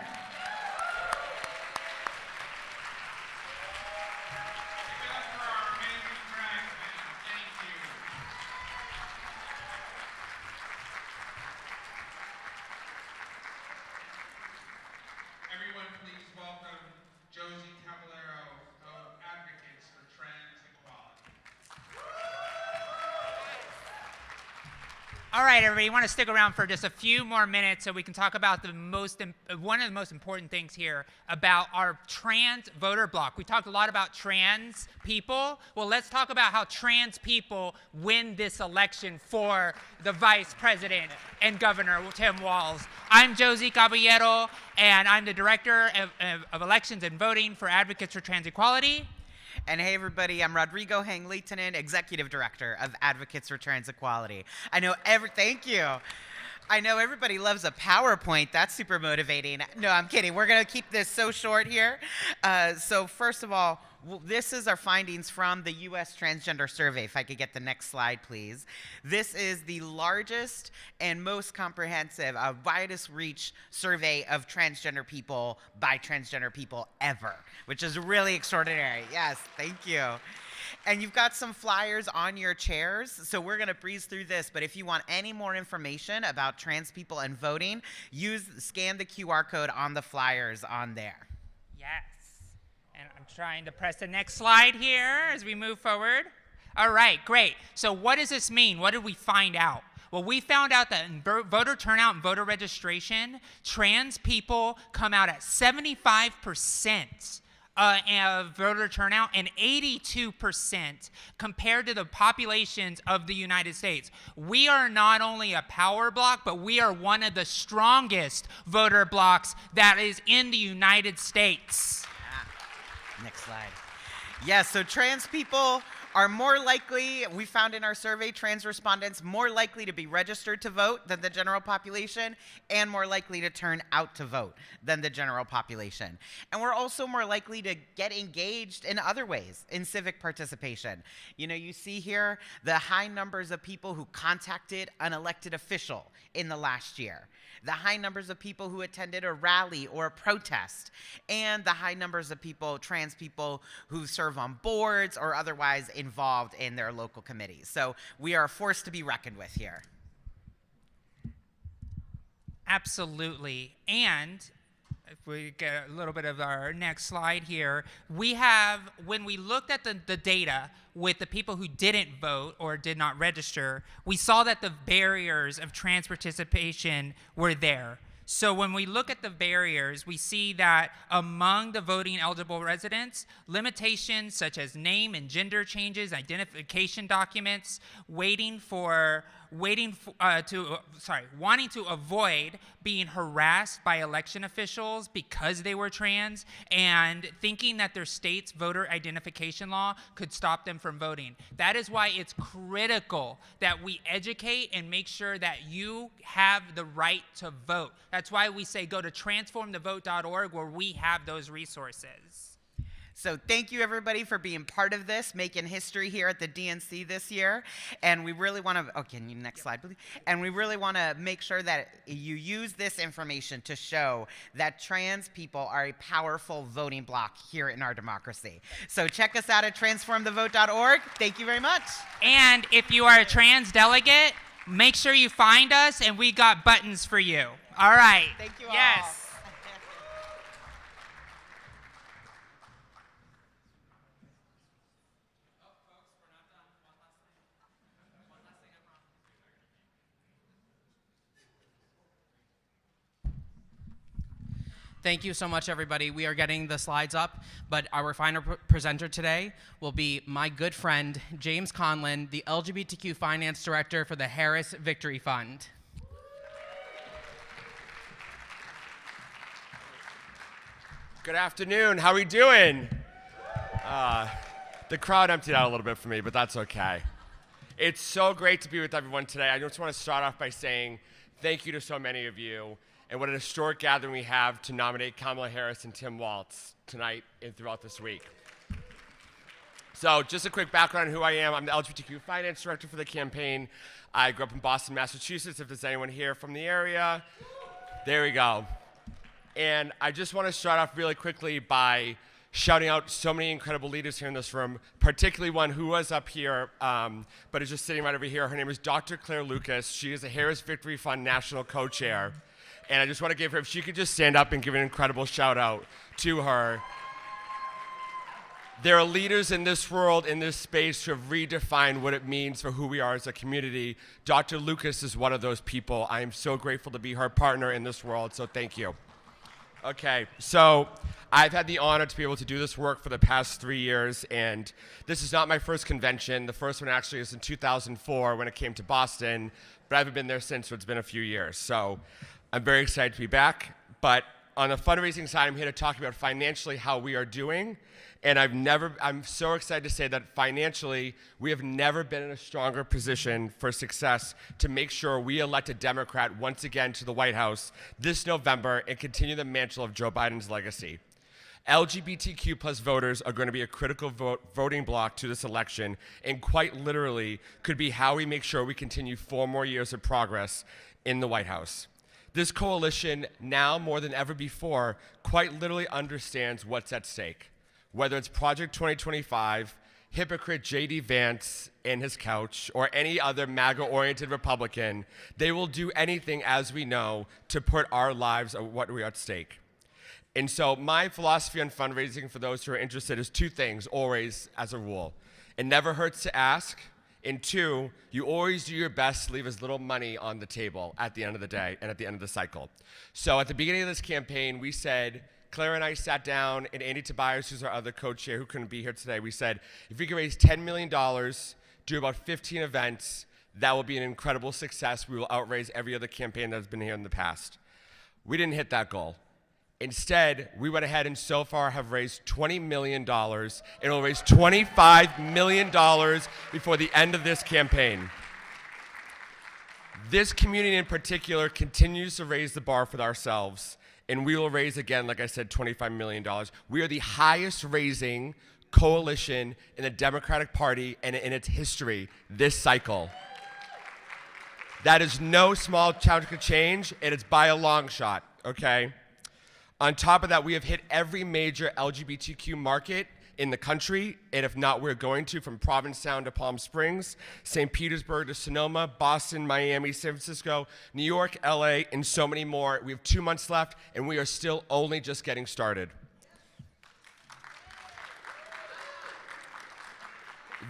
S19: Everyone, please welcome Josie Caballero of Advocates for Trans Equality.
S20: All right, everybody, you want to stick around for just a few more minutes so we can talk about one of the most important things here about our trans voter bloc. We talked a lot about trans people. Well, let's talk about how trans people win this election for the vice president and Governor Tim Walz. I'm Josie Caballero, and I'm the Director of Elections and Voting for Advocates for Trans Equality.
S21: And hey everybody, I'm Rodrigo Hang-Leitonen, Executive Director of Advocates for Trans Equality. Thank you. I know everybody loves a PowerPoint. That's super motivating. No, I'm kidding. We're going to keep this so short here. So first of all, This is our findings from the U.S. Transgender Survey. If I could get the next slide, please. This is the largest and most comprehensive, widest reach survey of transgender people by transgender people ever, which is really extraordinary. Yes, thank you. And you've got some flyers on your chairs, so we're going to breeze through this. But if you want any more information about trans people and voting, scan the QR code on the flyers on there.
S20: Yes. And I'm trying to press the next slide here as we move forward. All right, great. So what does this mean? What did we find out? Well, we found out that in voter turnout and voter registration, trans people come out at 75% of voter turnout and 82% compared to the populations of the United States. We are not only a power bloc, but we are one of the strongest voter blocs that is in the United States.
S21: Next slide. Yes, so trans people are more likely, we found in our survey, trans respondents more likely to be registered to vote than the general population and more likely to turn out to vote than the general population. And we're also more likely to get engaged in other ways in civic participation. You know, you see here the high numbers of people who contacted an elected official in the last year, the high numbers of people who attended a rally or a protest, and the high numbers of people, trans people, who serve on boards or otherwise involved in their local committees. So we are a force to be reckoned with here.
S20: Absolutely. And if we get a little bit of our next slide here, we have, when we looked at the data with the people who didn't vote or did not register, we saw that the barriers of trans participation were there. So when we look at the barriers, we see that among the voting eligible residents, limitations such as name and gender changes, identification documents, wanting to avoid being harassed by election officials because they were trans, and thinking that their state's voter identification law could stop them from voting. That is why it's critical that we educate and make sure that you have the right to vote. That's why we say go to transformthevote.org, where we have those resources.
S21: So thank you, everybody, for being part of this, making history here at the DNC this year. And we really want to, can you next slide, please? And we really want to make sure that you use this information to show that trans people are a powerful voting bloc here in our democracy. So check us out at transformthevote.org. Thank you very much.
S20: And if you are a trans delegate, make sure you find us, and we got buttons for you. All right.
S21: Thank you all.
S20: Yes.
S7: Thank you so much, everybody. We are getting the slides up, but our final presenter today will be my good friend, James Conlon, the LGBTQ Finance Director for the Harris Victory Fund.
S2: Good afternoon. How are we doing? The crowd emptied out a little bit for me, but that's okay. It's so great to be with everyone today. I just want to start off by saying thank you to so many of you, and what an historic gathering we have to nominate Kamala Harris and Tim Walz tonight and throughout this week. So just a quick background on who I am. I'm the LGBTQ Finance Director for the campaign. I grew up in Boston, Massachusetts, if there's anyone here from the area. There we go. And I just want to start off really quickly by shouting out so many incredible leaders here in this room, particularly one who was up here, but is just sitting right over here. Her name is Dr. Claire Lucas. She is the Harris Victory Fund National Co-Chair. And I just want to give her, if she could just stand up and give an incredible shout out to her. There are leaders in this world, in this space, who have redefined what it means for who we are as a community. Dr. Lucas is one of those people. I am so grateful to be her partner in this world, so thank you. Okay, so I've had the honor to be able to do this work for the past 3 years, and this is not my first convention. The first one actually was in 2004 when it came to Boston, but I haven't been there since, so it's been a few years. So I'm very excited to be back, but on the fundraising side, I'm here to talk about financially how we are doing, and I'm so excited to say that financially, we have never been in a stronger position for success to make sure we elect a Democrat once again to the White House this November and continue the mantle of Joe Biden's legacy. LGBTQ plus voters are going to be a critical voting bloc to this election, and quite literally could be how we make sure we continue 4 more years of progress in the White House. This coalition, now more than ever before, quite literally understands what's at stake. Whether it's Project 2025, hypocrite J.D. Vance and his couch, or any other MAGA-oriented Republican, they will do anything, as we know, to put our lives at what we are at stake. And so my philosophy on fundraising for those who are interested is 2 things, always as a rule. It never hurts to ask, and 2, you always do your best to leave as little money on the table at the end of the day and at the end of the cycle. So at the beginning of this campaign, we said, Claire and I sat down, and Andy Tobias, who's our other co-chair who couldn't be here today, we said, if we could raise $10 million, do about 15 events, that will be an incredible success. We will outraise every other campaign that has been here in the past. We didn't hit that goal. Instead, we went ahead and so far have raised $20 million, and we'll raise $25 million before the end of this campaign. This community in particular continues to raise the bar for ourselves, and we will raise again, like I said, $25 million. We are the highest raising coalition in the Democratic Party and in its history this cycle. That is no small chunk of change, and it's by a long shot, okay? On top of that, we have hit every major LGBTQ market in the country, and if not, we're going to, from Provincetown to Palm Springs, St. Petersburg to Sonoma, Boston, Miami, San Francisco, New York, LA, and so many more. We have 2 months left, and we are still only just getting started.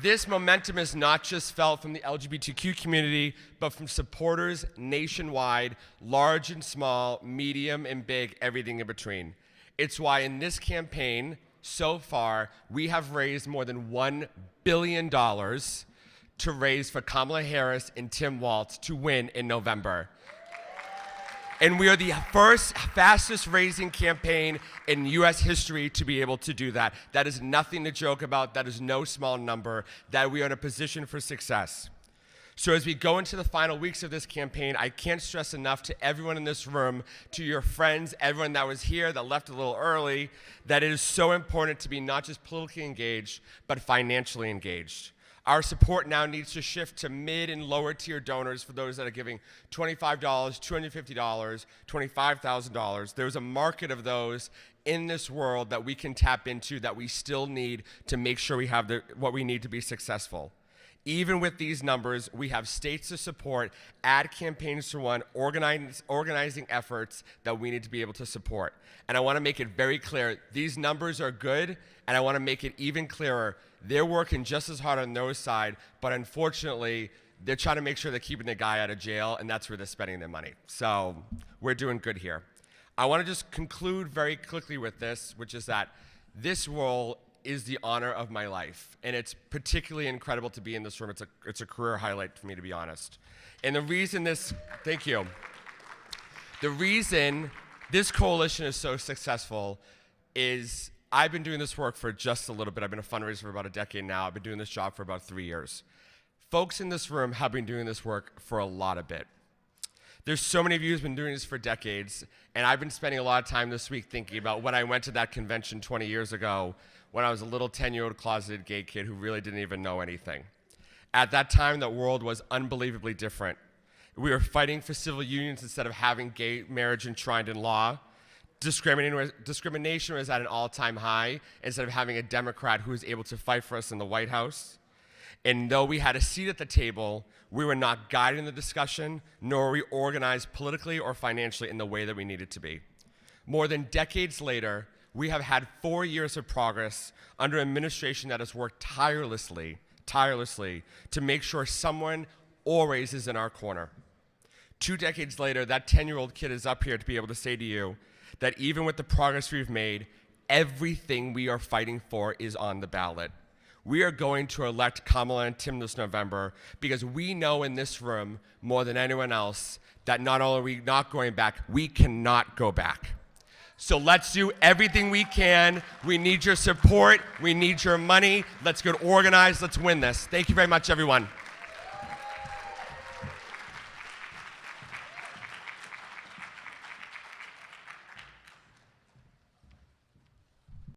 S2: This momentum is not just felt from the LGBTQ community, but from supporters nationwide, large and small, medium and big, everything in between. It's why in this campaign, so far, we have raised more than $1 billion to raise for Kamala Harris and Tim Walz to win in November. And we are the first fastest raising campaign in U.S. history to be able to do that. That is nothing to joke about. That is no small number. That we are in a position for success. So as we go into the final weeks of this campaign, I can't stress enough to everyone in this room, to your friends, everyone that was here that left a little early, that it is so important to be not just politically engaged, but financially engaged. Our support now needs to shift to mid and lower tier donors for those that are giving $25, $250, $25,000. There's a market of those in this world that we can tap into that we still need to make sure we have what we need to be successful. Even with these numbers, we have states to support, ad campaigns to run, organizing efforts that we need to be able to support. And I want to make it very clear, these numbers are good, and I want to make it even clearer. They're working just as hard on their side, but unfortunately, they're trying to make sure they're keeping the guy out of jail, and that's where they're spending their money. So we're doing good here. I want to just conclude very quickly with this, which is that this role is the honor of my life, and it's particularly incredible to be in this room. It's a career highlight for me, to be honest. And the reason thank you. The reason this coalition is so successful is I've been doing this work for just a little bit. I've been a fundraiser for about a decade now. I've been doing this job for about 3 years. Folks in this room have been doing this work for a lot of bit. There's so many of you who've been doing this for decades, and I've been spending a lot of time this week thinking about when I went to that convention 20 years ago when I was a little 10-year-old closeted gay kid who really didn't even know anything. At that time, the world was unbelievably different. We were fighting for civil unions instead of having gay marriage enshrined in law. Discrimination was at an all-time high instead of having a Democrat who was able to fight for us in the White House. And though we had a seat at the table, we were not guiding the discussion, nor were we organized politically or financially in the way that we needed to be. More than decades later, we have had 4 years of progress under an administration that has worked tirelessly to make sure someone always is in our corner. 2 decades later, that 10-year-old kid is up here to be able to say to you that even with the progress we've made, everything we are fighting for is on the ballot. We are going to elect Kamala and Tim this November because we know in this room, more than anyone else, that not only are we not going back, we cannot go back. So let's do everything we can. We need your support. We need your money. Let's get organized. Let's win this. Thank you very much, everyone.